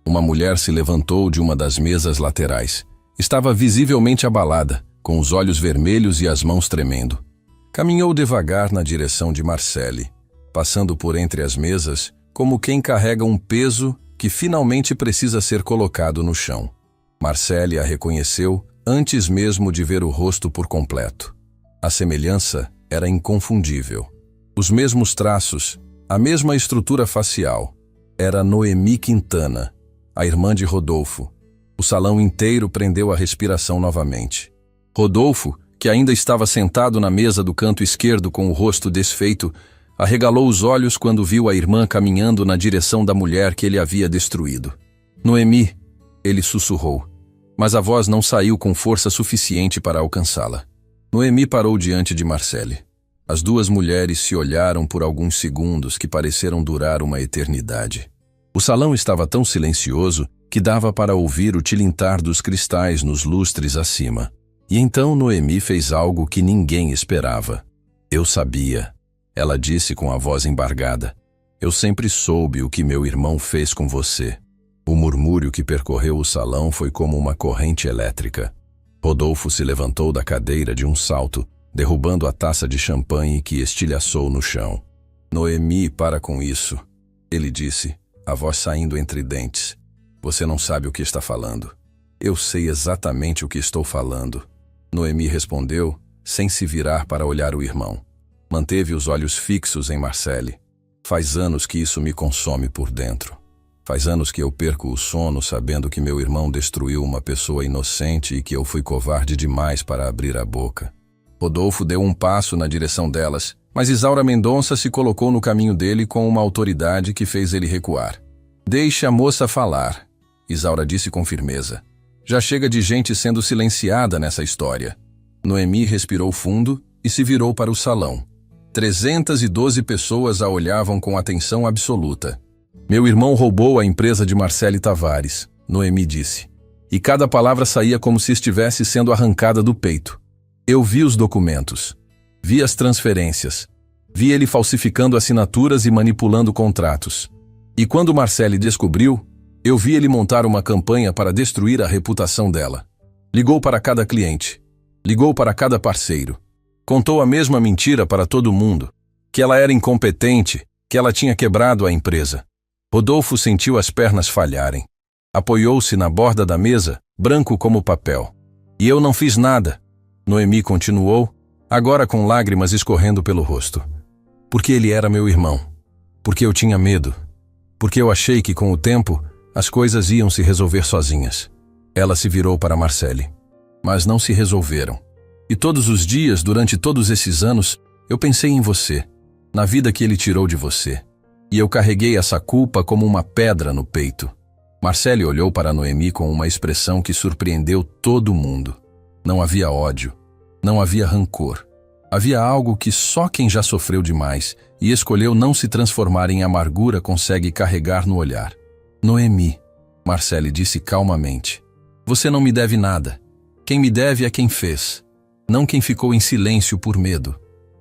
Uma mulher se levantou de uma das mesas laterais. Estava visivelmente abalada, com os olhos vermelhos e as mãos tremendo. Caminhou devagar na direção de Marcelle, passando por entre as mesas, como quem carrega um peso que finalmente precisa ser colocado no chão. Marcelle a reconheceu antes mesmo de ver o rosto por completo. A semelhança era inconfundível. Os mesmos traços, a mesma estrutura facial. Era Noemi Quintana, a irmã de Rodolfo. O salão inteiro prendeu a respiração novamente. Rodolfo, que ainda estava sentado na mesa do canto esquerdo com o rosto desfeito, arregalou os olhos quando viu a irmã caminhando na direção da mulher que ele havia destruído. Noemi, ele sussurrou, mas a voz não saiu com força suficiente para alcançá-la. Noemi parou diante de Marcelle. As duas mulheres se olharam por alguns segundos que pareceram durar uma eternidade. O salão estava tão silencioso que dava para ouvir o tilintar dos cristais nos lustres acima. E então Noemi fez algo que ninguém esperava. Eu sabia, ela disse com a voz embargada. Eu sempre soube o que meu irmão fez com você. O murmúrio que percorreu o salão foi como uma corrente elétrica. Rodolfo se levantou da cadeira de um salto, derrubando a taça de champanhe que estilhaçou no chão. Noemi, para com isso, ele disse, a voz saindo entre dentes. Você não sabe o que está falando. Eu sei exatamente o que estou falando. Noemi respondeu, sem se virar para olhar o irmão. Manteve os olhos fixos em Marcelle. Faz anos que isso me consome por dentro. Faz anos que eu perco o sono sabendo que meu irmão destruiu uma pessoa inocente e que eu fui covarde demais para abrir a boca. Rodolfo deu um passo na direção delas, mas Isaura Mendonça se colocou no caminho dele com uma autoridade que fez ele recuar. Deixe a moça falar, Isaura disse com firmeza. Já chega de gente sendo silenciada nessa história. Noemi respirou fundo e se virou para o salão. 312 pessoas a olhavam com atenção absoluta. Meu irmão roubou a empresa de Marcelle Tavares, Noemi disse. E cada palavra saía como se estivesse sendo arrancada do peito. Eu vi os documentos. Vi as transferências. Vi ele falsificando assinaturas e manipulando contratos. E quando Marcelle descobriu, eu vi ele montar uma campanha para destruir a reputação dela. Ligou para cada cliente. Ligou para cada parceiro. Contou a mesma mentira para todo mundo. Que ela era incompetente, que ela tinha quebrado a empresa. Rodolfo sentiu as pernas falharem. Apoiou-se na borda da mesa, branco como papel. E eu não fiz nada. Noemi continuou, agora com lágrimas escorrendo pelo rosto. Porque ele era meu irmão. Porque eu tinha medo. Porque eu achei que com o tempo as coisas iam se resolver sozinhas. Ela se virou para Marcelle. Mas não se resolveram. E todos os dias, durante todos esses anos, eu pensei em você, na vida que ele tirou de você. E eu carreguei essa culpa como uma pedra no peito. Marcelle olhou para Noemi com uma expressão que surpreendeu todo mundo. Não havia ódio. Não havia rancor. Havia algo que só quem já sofreu demais e escolheu não se transformar em amargura consegue carregar no olhar. Noemi, Marcelle disse calmamente. Você não me deve nada. Quem me deve é quem fez. Não quem ficou em silêncio por medo.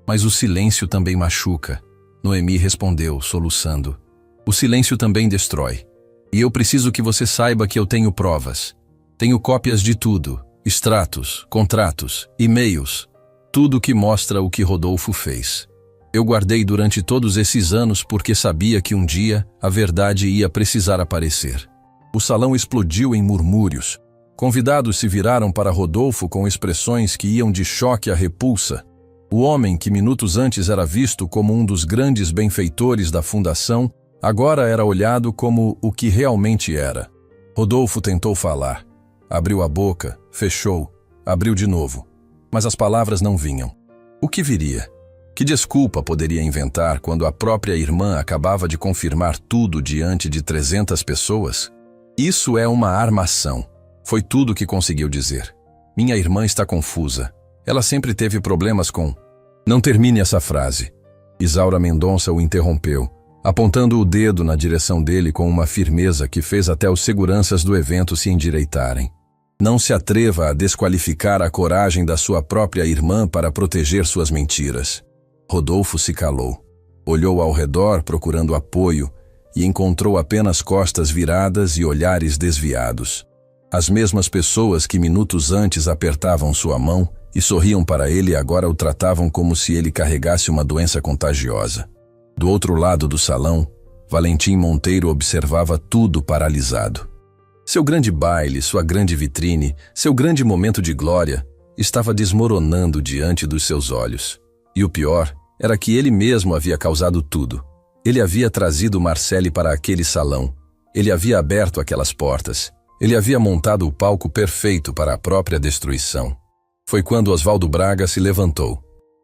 Mas o silêncio também machuca. Noemi respondeu, soluçando. O silêncio também destrói. E eu preciso que você saiba que eu tenho provas. Tenho cópias de tudo. Extratos, contratos, e-mails. Tudo que mostra o que Rodolfo fez. Eu guardei durante todos esses anos porque sabia que um dia a verdade ia precisar aparecer. O salão explodiu em murmúrios. Convidados se viraram para Rodolfo com expressões que iam de choque a repulsa. O homem que minutos antes era visto como um dos grandes benfeitores da fundação, agora era olhado como o que realmente era. Rodolfo tentou falar. Abriu a boca, fechou, abriu de novo. Mas as palavras não vinham. O que viria? Que desculpa poderia inventar quando a própria irmã acabava de confirmar tudo diante de 300 pessoas? Isso é uma armação. Foi tudo que conseguiu dizer. Minha irmã está confusa. Ela sempre teve problemas com... Não termine essa frase. Isaura Mendonça o interrompeu, apontando o dedo na direção dele com uma firmeza que fez até os seguranças do evento se endireitarem. Não se atreva a desqualificar a coragem da sua própria irmã para proteger suas mentiras. Rodolfo se calou. Olhou ao redor procurando apoio e encontrou apenas costas viradas e olhares desviados. As mesmas pessoas que minutos antes apertavam sua mão e sorriam para ele agora o tratavam como se ele carregasse uma doença contagiosa. Do outro lado do salão, Valentim Monteiro observava tudo paralisado. Seu grande baile, sua grande vitrine, seu grande momento de glória, estava desmoronando diante dos seus olhos. E o pior era que ele mesmo havia causado tudo. Ele havia trazido Marcele para aquele salão. Ele havia aberto aquelas portas. Ele havia montado o palco perfeito para a própria destruição. Foi quando Oswaldo Braga se levantou.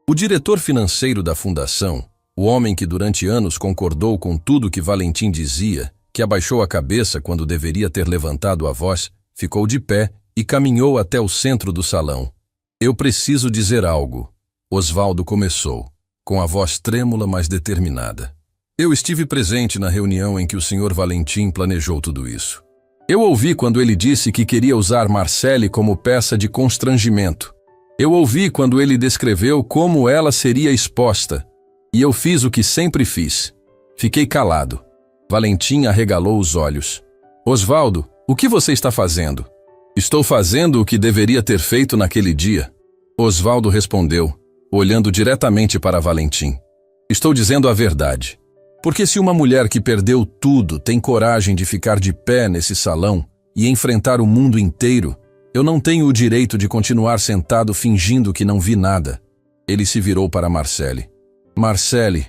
O diretor financeiro da fundação, o homem que durante anos concordou com tudo que Valentim dizia, que abaixou a cabeça quando deveria ter levantado a voz, ficou de pé e caminhou até o centro do salão. Eu preciso dizer algo. Oswaldo começou, com a voz trêmula mas determinada. Eu estive presente na reunião em que o Sr. Valentim planejou tudo isso. Eu ouvi quando ele disse que queria usar Marcele como peça de constrangimento. Eu ouvi quando ele descreveu como ela seria exposta. E eu fiz o que sempre fiz. Fiquei calado. Valentim arregalou os olhos. Oswaldo, o que você está fazendo? Estou fazendo o que deveria ter feito naquele dia. Oswaldo respondeu, olhando diretamente para Valentim. Estou dizendo a verdade. Porque se uma mulher que perdeu tudo tem coragem de ficar de pé nesse salão e enfrentar o mundo inteiro, eu não tenho o direito de continuar sentado fingindo que não vi nada. Ele se virou para Marcele. Marcele,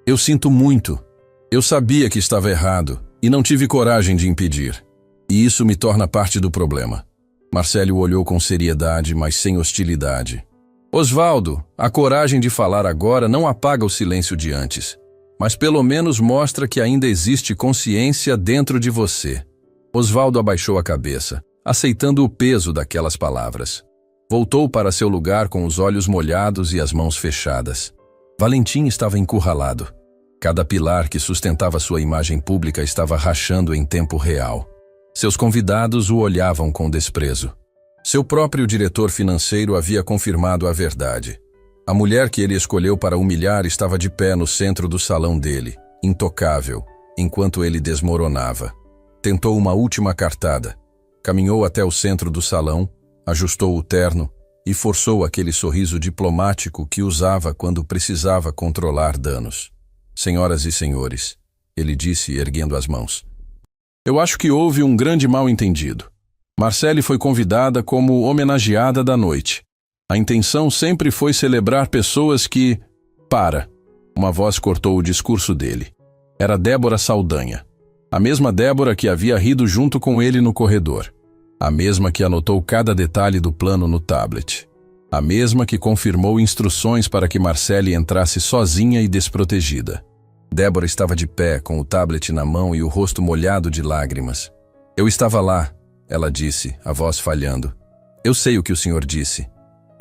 eu sinto muito. Eu sabia que estava errado e não tive coragem de impedir. E isso me torna parte do problema. Marcele o olhou com seriedade, mas sem hostilidade. Oswaldo, a coragem de falar agora não apaga o silêncio de antes, mas pelo menos mostra que ainda existe consciência dentro de você. Oswaldo abaixou a cabeça, aceitando o peso daquelas palavras. Voltou para seu lugar com os olhos molhados e as mãos fechadas. Valentim estava encurralado. Cada pilar que sustentava sua imagem pública estava rachando em tempo real. Seus convidados o olhavam com desprezo. Seu próprio diretor financeiro havia confirmado a verdade. A mulher que ele escolheu para humilhar estava de pé no centro do salão dele, intocável, enquanto ele desmoronava. Tentou uma última cartada. Caminhou até o centro do salão, ajustou o terno e forçou aquele sorriso diplomático que usava quando precisava controlar danos. Senhoras e senhores, ele disse erguendo as mãos. Eu acho que houve um grande mal-entendido. Marcele foi convidada como homenageada da noite. A intenção sempre foi celebrar pessoas que... Para! Uma voz cortou o discurso dele. Era Débora Saldanha. A mesma Débora que havia rido junto com ele no corredor. A mesma que anotou cada detalhe do plano no tablet. A mesma que confirmou instruções para que Marcele entrasse sozinha e desprotegida. Débora estava de pé, com o tablet na mão e o rosto molhado de lágrimas. Eu estava lá, ela disse, a voz falhando. Eu sei o que o senhor disse.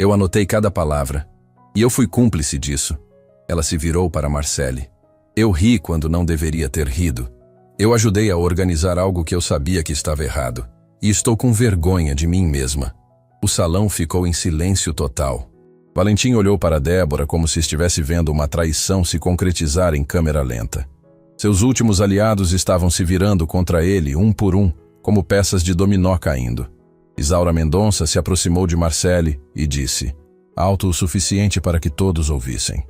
Eu anotei cada palavra. E eu fui cúmplice disso. Ela se virou para Marcele. Eu ri quando não deveria ter rido. Eu ajudei a organizar algo que eu sabia que estava errado. E estou com vergonha de mim mesma. O salão ficou em silêncio total. Valentim olhou para Débora como se estivesse vendo uma traição se concretizar em câmera lenta. Seus últimos aliados estavam se virando contra ele, um por um, como peças de dominó caindo. Isaura Mendonça se aproximou de Marcele e disse, alto o suficiente para que todos ouvissem.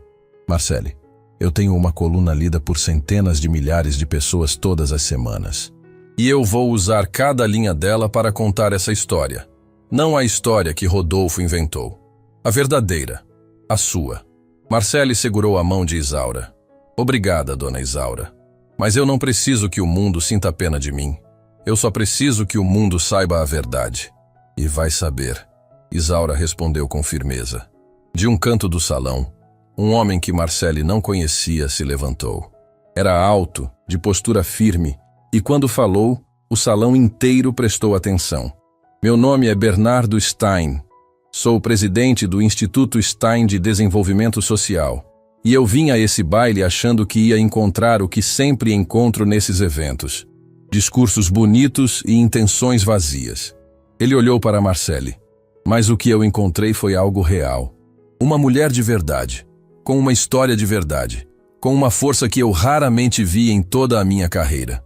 Marcele, eu tenho uma coluna lida por centenas de milhares de pessoas todas as semanas. E eu vou usar cada linha dela para contar essa história. Não a história que Rodolfo inventou. A verdadeira. A sua. Marcele segurou a mão de Isaura. Obrigada, dona Isaura. Mas eu não preciso que o mundo sinta pena de mim. Eu só preciso que o mundo saiba a verdade. E vai saber. Isaura respondeu com firmeza. De um canto do salão, um homem que Marcele não conhecia se levantou. Era alto, de postura firme, e quando falou, o salão inteiro prestou atenção. Meu nome é Bernardo Stein. Sou o presidente do Instituto Stein de Desenvolvimento Social. E eu vim a esse baile achando que ia encontrar o que sempre encontro nesses eventos. Discursos bonitos e intenções vazias. Ele olhou para Marcele. Mas o que eu encontrei foi algo real. Uma mulher de verdade, com uma história de verdade, com uma força que eu raramente vi em toda a minha carreira.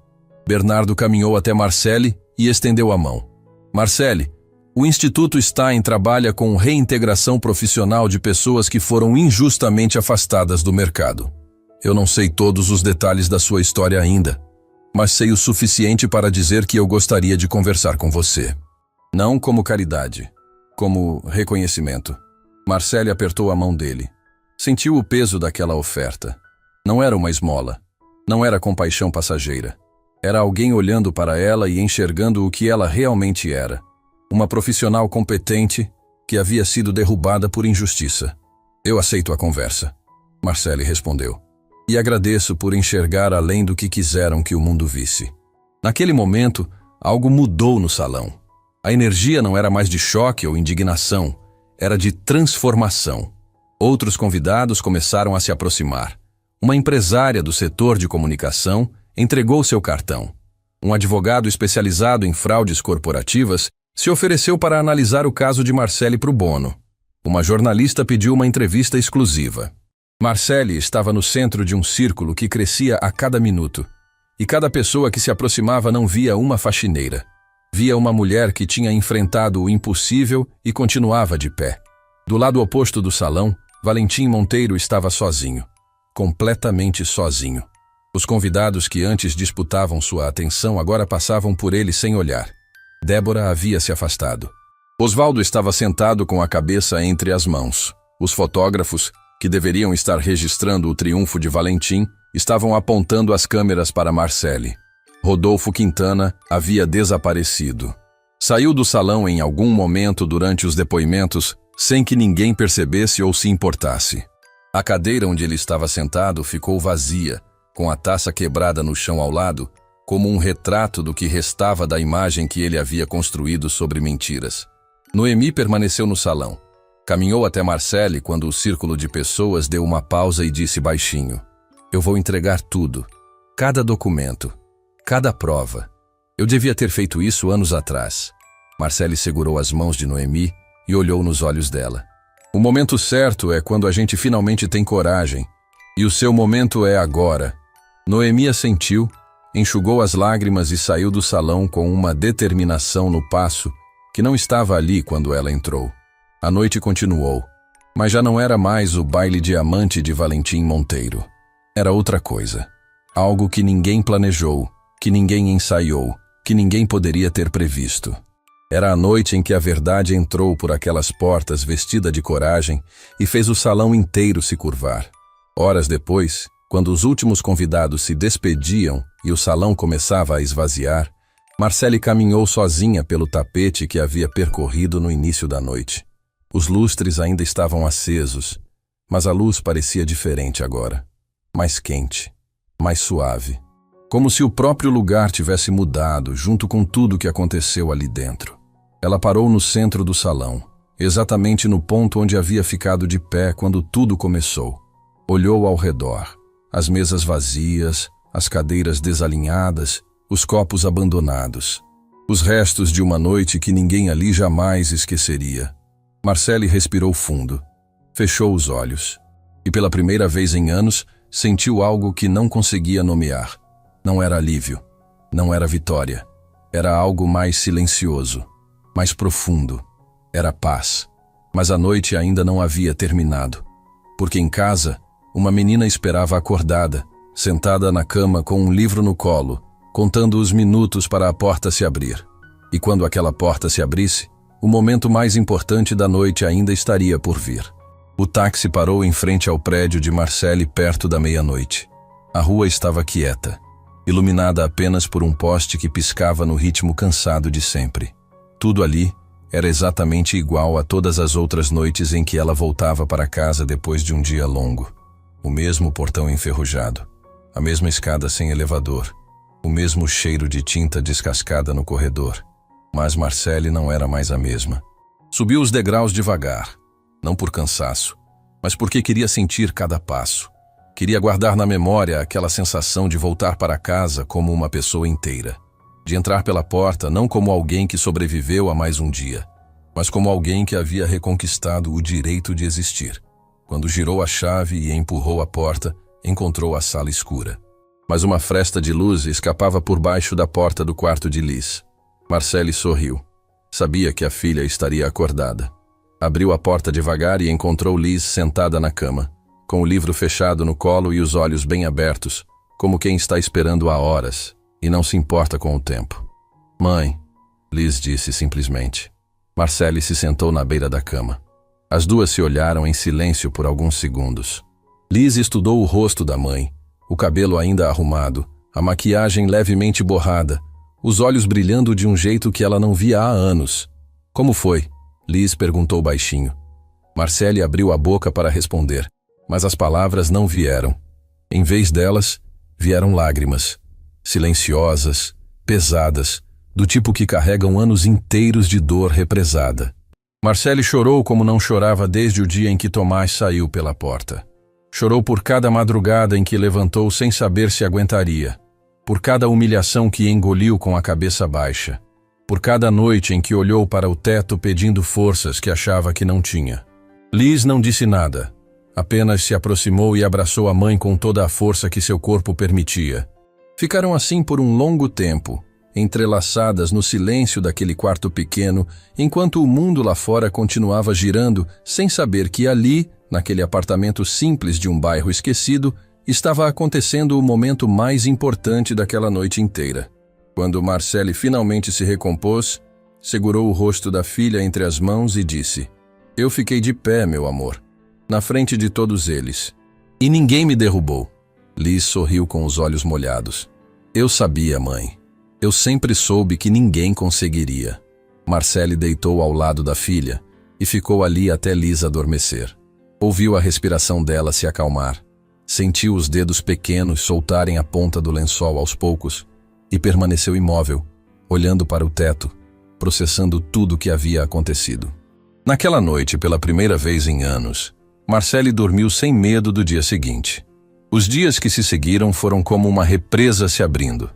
Bernardo caminhou até Marcele e estendeu a mão. Marcele, o Instituto Stein trabalha com reintegração profissional de pessoas que foram injustamente afastadas do mercado. Eu não sei todos os detalhes da sua história ainda, mas sei o suficiente para dizer que eu gostaria de conversar com você. Não como caridade, como reconhecimento. Marcele apertou a mão dele. Sentiu o peso daquela oferta. Não era uma esmola. Não era compaixão passageira. Era alguém olhando para ela e enxergando o que ela realmente era. Uma profissional competente que havia sido derrubada por injustiça. Eu aceito a conversa, Marcele respondeu. E agradeço por enxergar além do que quiseram que o mundo visse. Naquele momento, algo mudou no salão. A energia não era mais de choque ou indignação, era de transformação. Outros convidados começaram a se aproximar. Uma empresária do setor de comunicação entregou seu cartão. Um advogado especializado em fraudes corporativas se ofereceu para analisar o caso de Marcele pro bono. Uma jornalista pediu uma entrevista exclusiva. Marcele estava no centro de um círculo que crescia a cada minuto. E cada pessoa que se aproximava não via uma faxineira. Via uma mulher que tinha enfrentado o impossível e continuava de pé. Do lado oposto do salão, Valentim Monteiro estava sozinho. Completamente sozinho. Os convidados que antes disputavam sua atenção agora passavam por ele sem olhar. Débora havia se afastado. Osvaldo estava sentado com a cabeça entre as mãos. Os fotógrafos, que deveriam estar registrando o triunfo de Valentim, estavam apontando as câmeras para Marcele. Rodolfo Quintana havia desaparecido. Saiu do salão em algum momento durante os depoimentos, sem que ninguém percebesse ou se importasse. A cadeira onde ele estava sentado ficou vazia, com a taça quebrada no chão ao lado, como um retrato do que restava da imagem que ele havia construído sobre mentiras. Noemi permaneceu no salão. Caminhou até Marcele quando o círculo de pessoas deu uma pausa e disse baixinho: Eu vou entregar tudo, cada documento, cada prova. Eu devia ter feito isso anos atrás. Marcele segurou as mãos de Noemi e olhou nos olhos dela. O momento certo é quando a gente finalmente tem coragem. E o seu momento é agora. Noemi assentiu, enxugou as lágrimas e saiu do salão com uma determinação no passo que não estava ali quando ela entrou. A noite continuou, mas já não era mais o baile diamante de Valentim Monteiro. Era outra coisa. Algo que ninguém planejou, que ninguém ensaiou, que ninguém poderia ter previsto. Era a noite em que a verdade entrou por aquelas portas vestida de coragem e fez o salão inteiro se curvar. Horas depois, quando os últimos convidados se despediam e o salão começava a esvaziar, Marcele caminhou sozinha pelo tapete que havia percorrido no início da noite. Os lustres ainda estavam acesos, mas a luz parecia diferente agora. Mais quente, mais suave. Como se o próprio lugar tivesse mudado junto com tudo que aconteceu ali dentro. Ela parou no centro do salão, exatamente no ponto onde havia ficado de pé quando tudo começou. Olhou ao redor. As mesas vazias, as cadeiras desalinhadas, os copos abandonados. Os restos de uma noite que ninguém ali jamais esqueceria. Marcele respirou fundo. Fechou os olhos. E pela primeira vez em anos, sentiu algo que não conseguia nomear. Não era alívio. Não era vitória. Era algo mais silencioso. Mais profundo. Era paz. Mas a noite ainda não havia terminado. Porque em casa, uma menina esperava acordada, sentada na cama com um livro no colo, contando os minutos para a porta se abrir. E quando aquela porta se abrisse, o momento mais importante da noite ainda estaria por vir. O táxi parou em frente ao prédio de Marcelle perto da meia-noite. A rua estava quieta, iluminada apenas por um poste que piscava no ritmo cansado de sempre. Tudo ali era exatamente igual a todas as outras noites em que ela voltava para casa depois de um dia longo. O mesmo portão enferrujado, a mesma escada sem elevador, o mesmo cheiro de tinta descascada no corredor. Mas Marcelle não era mais a mesma. Subiu os degraus devagar, não por cansaço, mas porque queria sentir cada passo. Queria guardar na memória aquela sensação de voltar para casa como uma pessoa inteira. De entrar pela porta não como alguém que sobreviveu a mais um dia, mas como alguém que havia reconquistado o direito de existir. Quando girou a chave e empurrou a porta, encontrou a sala escura. Mas uma fresta de luz escapava por baixo da porta do quarto de Liz. Marcelle sorriu. Sabia que a filha estaria acordada. Abriu a porta devagar e encontrou Liz sentada na cama, com o livro fechado no colo e os olhos bem abertos, como quem está esperando há horas e não se importa com o tempo. "Mãe", Liz disse simplesmente. Marcelle se sentou na beira da cama. As duas se olharam em silêncio por alguns segundos. Liz estudou o rosto da mãe, o cabelo ainda arrumado, a maquiagem levemente borrada, os olhos brilhando de um jeito que ela não via há anos. "Como foi?", Liz perguntou baixinho. Marcelle abriu a boca para responder, mas as palavras não vieram. Em vez delas, vieram lágrimas, silenciosas, pesadas, do tipo que carregam anos inteiros de dor represada. Marcelle chorou como não chorava desde o dia em que Tomás saiu pela porta. Chorou por cada madrugada em que levantou sem saber se aguentaria, por cada humilhação que engoliu com a cabeça baixa, por cada noite em que olhou para o teto pedindo forças que achava que não tinha. Liz não disse nada, apenas se aproximou e abraçou a mãe com toda a força que seu corpo permitia. Ficaram assim por um longo tempo, entrelaçadas no silêncio daquele quarto pequeno, enquanto o mundo lá fora continuava girando, sem saber que ali, naquele apartamento simples de um bairro esquecido, estava acontecendo o momento mais importante daquela noite inteira. Quando Marcelle finalmente se recompôs, segurou o rosto da filha entre as mãos e disse: "Eu fiquei de pé, meu amor, na frente de todos eles. E ninguém me derrubou." Liz sorriu com os olhos molhados. "Eu sabia, mãe. Eu sempre soube que ninguém conseguiria." Marcelle deitou ao lado da filha e ficou ali até Liz adormecer. Ouviu a respiração dela se acalmar. Sentiu os dedos pequenos soltarem a ponta do lençol aos poucos e permaneceu imóvel, olhando para o teto, processando tudo o que havia acontecido. Naquela noite, pela primeira vez em anos, Marcelle dormiu sem medo do dia seguinte. Os dias que se seguiram foram como uma represa se abrindo.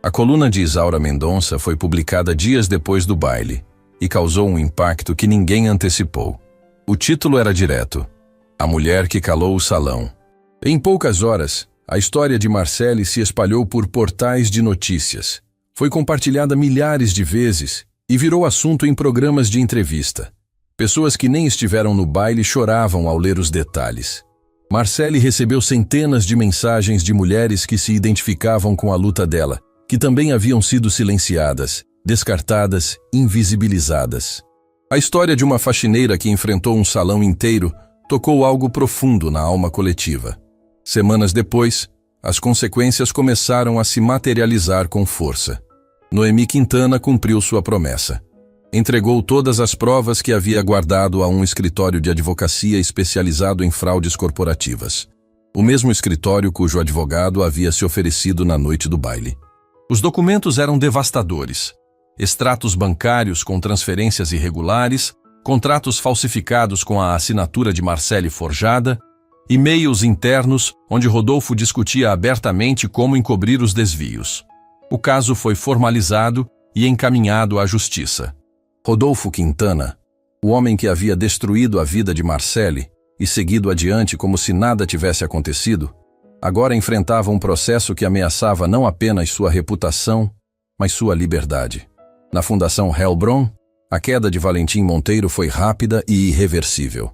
A coluna de Isaura Mendonça foi publicada dias depois do baile e causou um impacto que ninguém antecipou. O título era direto: "A Mulher que Calou o Salão". Em poucas horas, a história de Marcelle se espalhou por portais de notícias. Foi compartilhada milhares de vezes e virou assunto em programas de entrevista. Pessoas que nem estiveram no baile choravam ao ler os detalhes. Marcelle recebeu centenas de mensagens de mulheres que se identificavam com a luta dela, que também haviam sido silenciadas, descartadas, invisibilizadas. A história de uma faxineira que enfrentou um salão inteiro tocou algo profundo na alma coletiva. Semanas depois, as consequências começaram a se materializar com força. Noemi Quintana cumpriu sua promessa. Entregou todas as provas que havia guardado a um escritório de advocacia especializado em fraudes corporativas. O mesmo escritório cujo advogado havia se oferecido na noite do baile. Os documentos eram devastadores. Extratos bancários com transferências irregulares, contratos falsificados com a assinatura de Marcelle forjada, e-mails internos onde Rodolfo discutia abertamente como encobrir os desvios. O caso foi formalizado e encaminhado à justiça. Rodolfo Quintana, o homem que havia destruído a vida de Marcelle e seguido adiante como se nada tivesse acontecido, agora enfrentava um processo que ameaçava não apenas sua reputação, mas sua liberdade. Na Fundação Hellbron, a queda de Valentim Monteiro foi rápida e irreversível.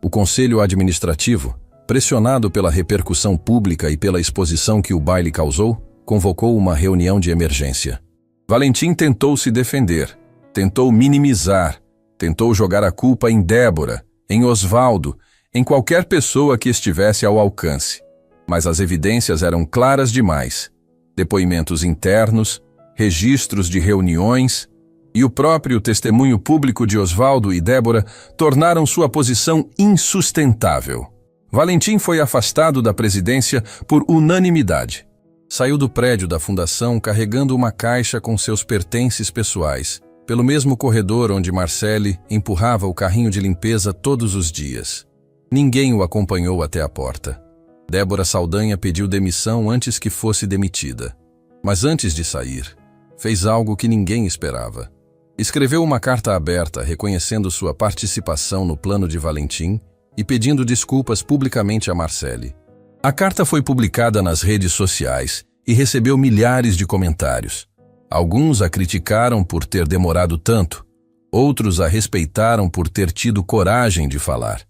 O Conselho Administrativo, pressionado pela repercussão pública e pela exposição que o baile causou, convocou uma reunião de emergência. Valentim tentou se defender, tentou minimizar, tentou jogar a culpa em Débora, em Osvaldo, em qualquer pessoa que estivesse ao alcance. Mas as evidências eram claras demais. Depoimentos internos, registros de reuniões e o próprio testemunho público de Osvaldo e Débora tornaram sua posição insustentável. Valentim foi afastado da presidência por unanimidade. Saiu do prédio da fundação carregando uma caixa com seus pertences pessoais, pelo mesmo corredor onde Marcele empurrava o carrinho de limpeza todos os dias. Ninguém o acompanhou até a porta. Débora Saldanha pediu demissão antes que fosse demitida. Mas antes de sair, fez algo que ninguém esperava. Escreveu uma carta aberta reconhecendo sua participação no plano de Valentim e pedindo desculpas publicamente a Marcele. A carta foi publicada nas redes sociais e recebeu milhares de comentários. Alguns a criticaram por ter demorado tanto, outros a respeitaram por ter tido coragem de falar.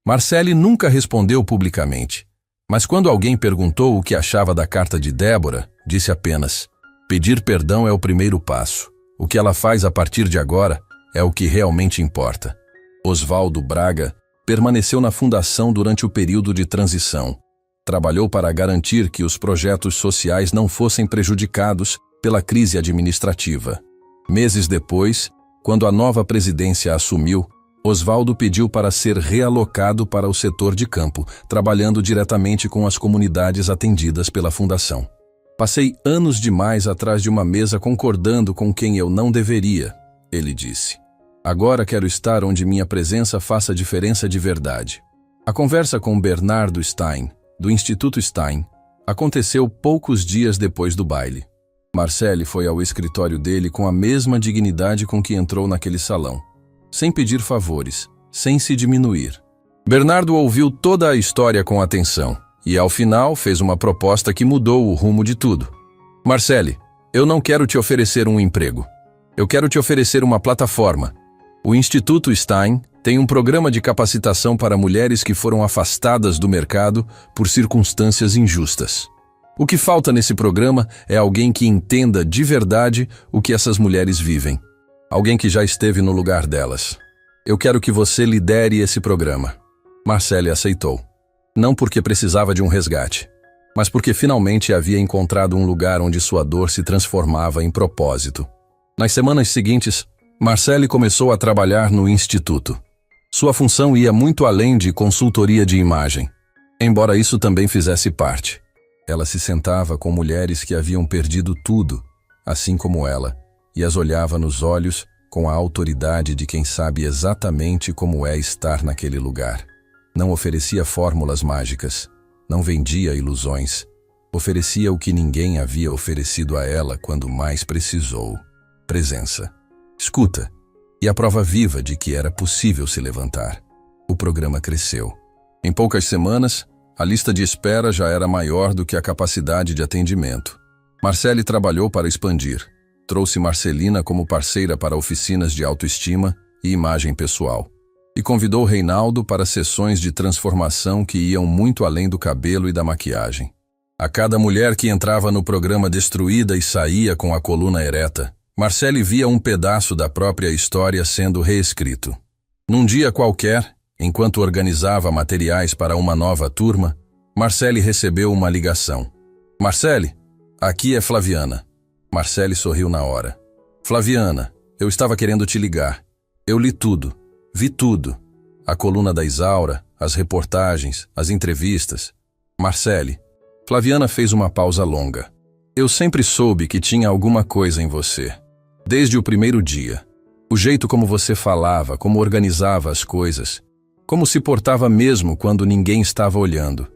Marcele nunca respondeu publicamente, mas quando alguém perguntou o que achava da carta de Débora, disse apenas: pedir perdão é o primeiro passo. O que ela faz a partir de agora é o que realmente importa. Osvaldo Braga permaneceu na fundação durante o período de transição. Trabalhou para garantir que os projetos sociais não fossem prejudicados pela crise administrativa. Meses depois, quando a nova presidência assumiu, Osvaldo pediu para ser realocado para o setor de campo, trabalhando diretamente com as comunidades atendidas pela fundação. Passei anos demais atrás de uma mesa concordando com quem eu não deveria, ele disse. Agora quero estar onde minha presença faça diferença de verdade. A conversa com Bernardo Stein, do Instituto Stein, aconteceu poucos dias depois do baile. Marcele foi ao escritório dele com a mesma dignidade com que entrou naquele salão, sem pedir favores, sem se diminuir. Bernardo ouviu toda a história com atenção e, ao final, fez uma proposta que mudou o rumo de tudo. Marcele, eu não quero te oferecer um emprego. Eu quero te oferecer uma plataforma. O Instituto Stein tem um programa de capacitação para mulheres que foram afastadas do mercado por circunstâncias injustas. O que falta nesse programa é alguém que entenda de verdade o que essas mulheres vivem. Alguém que já esteve no lugar delas. Eu quero que você lidere esse programa. Marcele aceitou. Não porque precisava de um resgate, mas porque finalmente havia encontrado um lugar onde sua dor se transformava em propósito. Nas semanas seguintes, Marcele começou a trabalhar no Instituto. Sua função ia muito além de consultoria de imagem, embora isso também fizesse parte. Ela se sentava com mulheres que haviam perdido tudo, assim como ela, e as olhava nos olhos com a autoridade de quem sabe exatamente como é estar naquele lugar. Não oferecia fórmulas mágicas, não vendia ilusões, oferecia o que ninguém havia oferecido a ela quando mais precisou: presença, escuta e a prova viva de que era possível se levantar. O programa cresceu. Em poucas semanas, a lista de espera já era maior do que a capacidade de atendimento. Marcele trabalhou para expandir. Trouxe Marcelina como parceira para oficinas de autoestima e imagem pessoal. E convidou Reinaldo para sessões de transformação que iam muito além do cabelo e da maquiagem. A cada mulher que entrava no programa destruída e saía com a coluna ereta, Marcele via um pedaço da própria história sendo reescrito. Num dia qualquer, enquanto organizava materiais para uma nova turma, Marcele recebeu uma ligação. Marcele, aqui é Flaviana. Marcele sorriu na hora. Flaviana, eu estava querendo te ligar. Eu li tudo, vi tudo. A coluna da Isaura, as reportagens, as entrevistas. Marcele, Flaviana fez uma pausa longa. Eu sempre soube que tinha alguma coisa em você. Desde o primeiro dia. O jeito como você falava, como organizava as coisas. Como se portava mesmo quando ninguém estava olhando.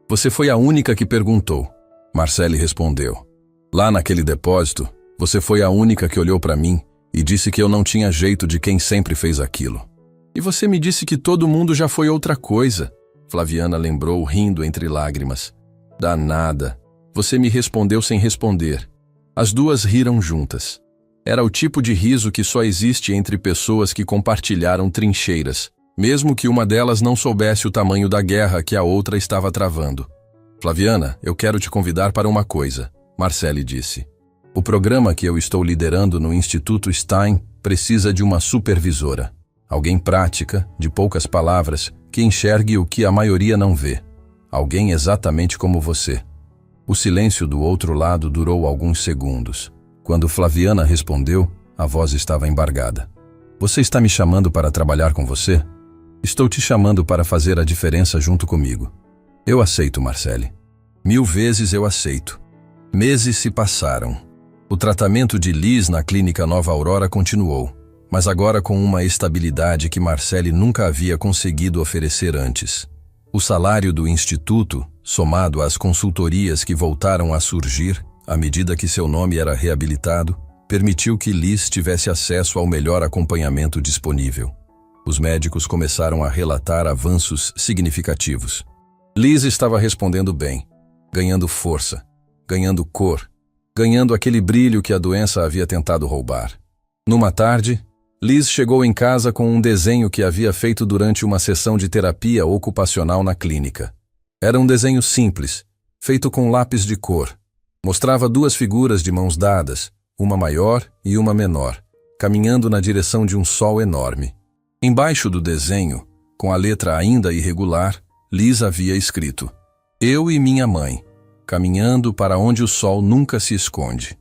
Você foi a única que perguntou. Marcele respondeu. Lá naquele depósito, você foi a única que olhou para mim e disse que eu não tinha jeito de quem sempre fez aquilo. E você me disse que todo mundo já foi outra coisa. Flaviana lembrou, rindo entre lágrimas. Danada. Você me respondeu sem responder. As duas riram juntas. Era o tipo de riso que só existe entre pessoas que compartilharam trincheiras, mesmo que uma delas não soubesse o tamanho da guerra que a outra estava travando. Flaviana, eu quero te convidar para uma coisa. Marcele disse. O programa que eu estou liderando no Instituto Stein precisa de uma supervisora. Alguém prática, de poucas palavras, que enxergue o que a maioria não vê. Alguém exatamente como você. O silêncio do outro lado durou alguns segundos. Quando Flaviana respondeu, a voz estava embargada. Você está me chamando para trabalhar com você? Estou te chamando para fazer a diferença junto comigo. Eu aceito, Marcele. 1000 vezes eu aceito. Meses se passaram. O tratamento de Liz na clínica Nova Aurora continuou, mas agora com uma estabilidade que Marcele nunca havia conseguido oferecer antes. O salário do instituto, somado às consultorias que voltaram a surgir, à medida que seu nome era reabilitado, permitiu que Liz tivesse acesso ao melhor acompanhamento disponível. Os médicos começaram a relatar avanços significativos. Liz estava respondendo bem, ganhando força, ganhando cor, ganhando aquele brilho que a doença havia tentado roubar. Numa tarde, Liz chegou em casa com um desenho que havia feito durante uma sessão de terapia ocupacional na clínica. Era um desenho simples, feito com lápis de cor. Mostrava 2 figuras de mãos dadas, uma maior e uma menor, caminhando na direção de um sol enorme. Embaixo do desenho, com a letra ainda irregular, Liz havia escrito: Eu e minha mãe, caminhando para onde o sol nunca se esconde.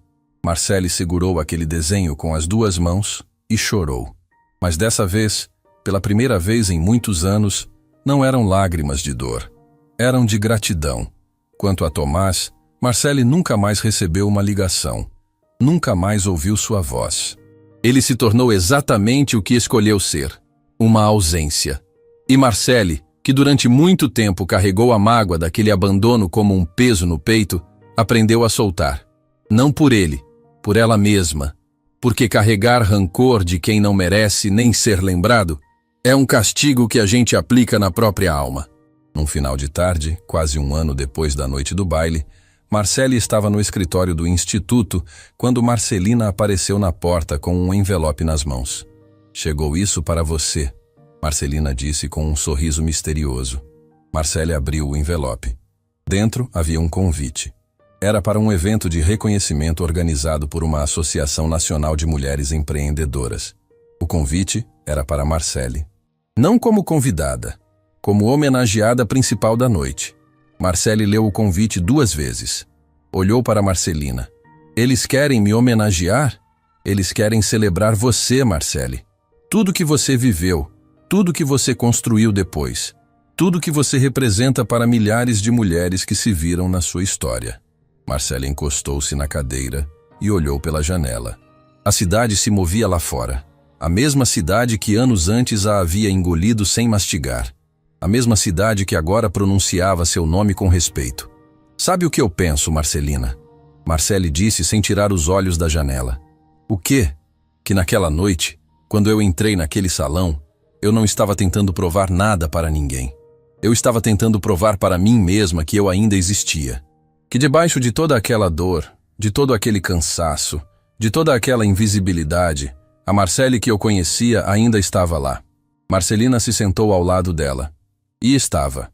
Marcele segurou aquele desenho com as 2 mãos e chorou. Mas dessa vez, pela primeira vez em muitos anos, não eram lágrimas de dor. Eram de gratidão. Quanto a Tomás, Marcele nunca mais recebeu uma ligação. Nunca mais ouviu sua voz. Ele se tornou exatamente o que escolheu ser: uma ausência. E Marcele, que durante muito tempo carregou a mágoa daquele abandono como um peso no peito, aprendeu a soltar. Não por ele, por ela mesma. Porque carregar rancor de quem não merece nem ser lembrado é um castigo que a gente aplica na própria alma. Num final de tarde, quase um ano depois da noite do baile, Marcele estava no escritório do instituto quando Marcelina apareceu na porta com um envelope nas mãos. Chegou isso para você, Marcelina disse com um sorriso misterioso. Marcele abriu o envelope. Dentro havia um convite. Era para um evento de reconhecimento organizado por uma Associação Nacional de Mulheres Empreendedoras. O convite era para Marcele. Não como convidada, como homenageada principal da noite. Marcele leu o convite 2 vezes. Olhou para Marcelina. Eles querem me homenagear? Eles querem celebrar você, Marcele. Tudo que você viveu, tudo que você construiu depois, tudo que você representa para milhares de mulheres que se viram na sua história. Marcele encostou-se na cadeira e olhou pela janela. A cidade se movia lá fora. A mesma cidade que anos antes a havia engolido sem mastigar. A mesma cidade que agora pronunciava seu nome com respeito. Sabe o que eu penso, Marcelina? Marcele disse sem tirar os olhos da janela. O quê? Que naquela noite, quando eu entrei naquele salão, eu não estava tentando provar nada para ninguém. Eu estava tentando provar para mim mesma que eu ainda existia. Que debaixo de toda aquela dor, de todo aquele cansaço, de toda aquela invisibilidade, a Marcele que eu conhecia ainda estava lá. Marcelina se sentou ao lado dela. E estava.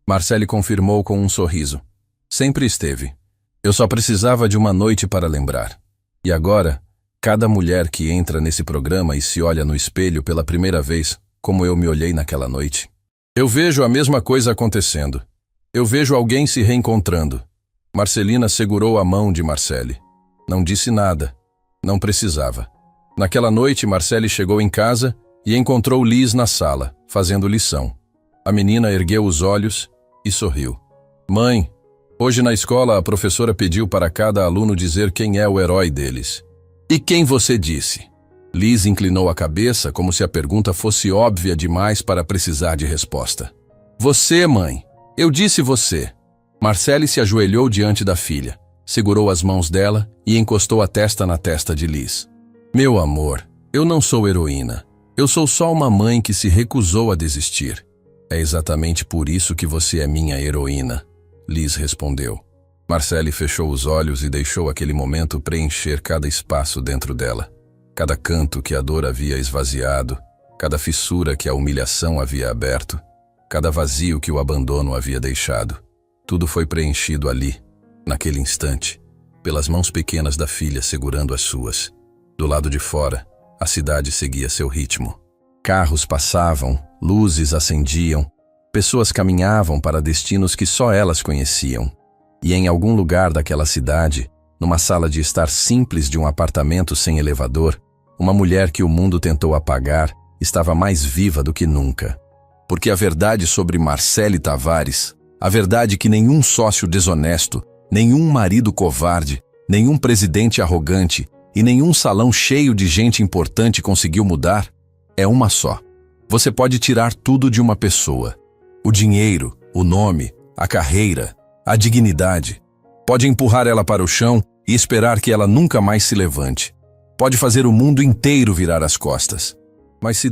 Marcele confirmou com um sorriso. Sempre esteve. Eu só precisava de uma noite para lembrar. E agora, cada mulher que entra nesse programa e se olha no espelho pela primeira vez, como eu me olhei naquela noite, eu vejo a mesma coisa acontecendo. Eu vejo alguém se reencontrando. Marcelina segurou a mão de Marcele. Não disse nada. Não precisava. Naquela noite, Marcele chegou em casa e encontrou Liz na sala, fazendo lição. A menina ergueu os olhos e sorriu. Mãe, hoje na escola a professora pediu para cada aluno dizer quem é o herói deles. E quem você disse? Liz inclinou a cabeça como se a pergunta fosse óbvia demais para precisar de resposta. Você, mãe. Eu disse você. Marcele se ajoelhou diante da filha, segurou as mãos dela e encostou a testa na testa de Liz. Meu amor, eu não sou heroína. Eu sou só uma mãe que se recusou a desistir. É exatamente por isso que você é minha heroína, Liz respondeu. Marcele fechou os olhos e deixou aquele momento preencher cada espaço dentro dela. Cada canto que a dor havia esvaziado, cada fissura que a humilhação havia aberto, cada vazio que o abandono havia deixado. Tudo foi preenchido ali, Naquele instante, pelas mãos pequenas da filha segurando as suas, do lado de fora, a cidade seguia seu ritmo. Carros passavam, luzes acendiam, pessoas caminhavam para destinos que só elas conheciam. E em algum lugar daquela cidade, numa sala de estar simples de um apartamento sem elevador, uma mulher que o mundo tentou apagar estava mais viva do que nunca. Porque a verdade sobre Marcele Tavares, a verdade que nenhum sócio desonesto, nenhum marido covarde, nenhum presidente arrogante e nenhum salão cheio de gente importante conseguiu mudar, é uma só. Você pode tirar tudo de uma pessoa. O dinheiro, o nome, a carreira, a dignidade. Pode empurrar ela para o chão e esperar que ela nunca mais se levante. Pode fazer o mundo inteiro virar as costas. Mas se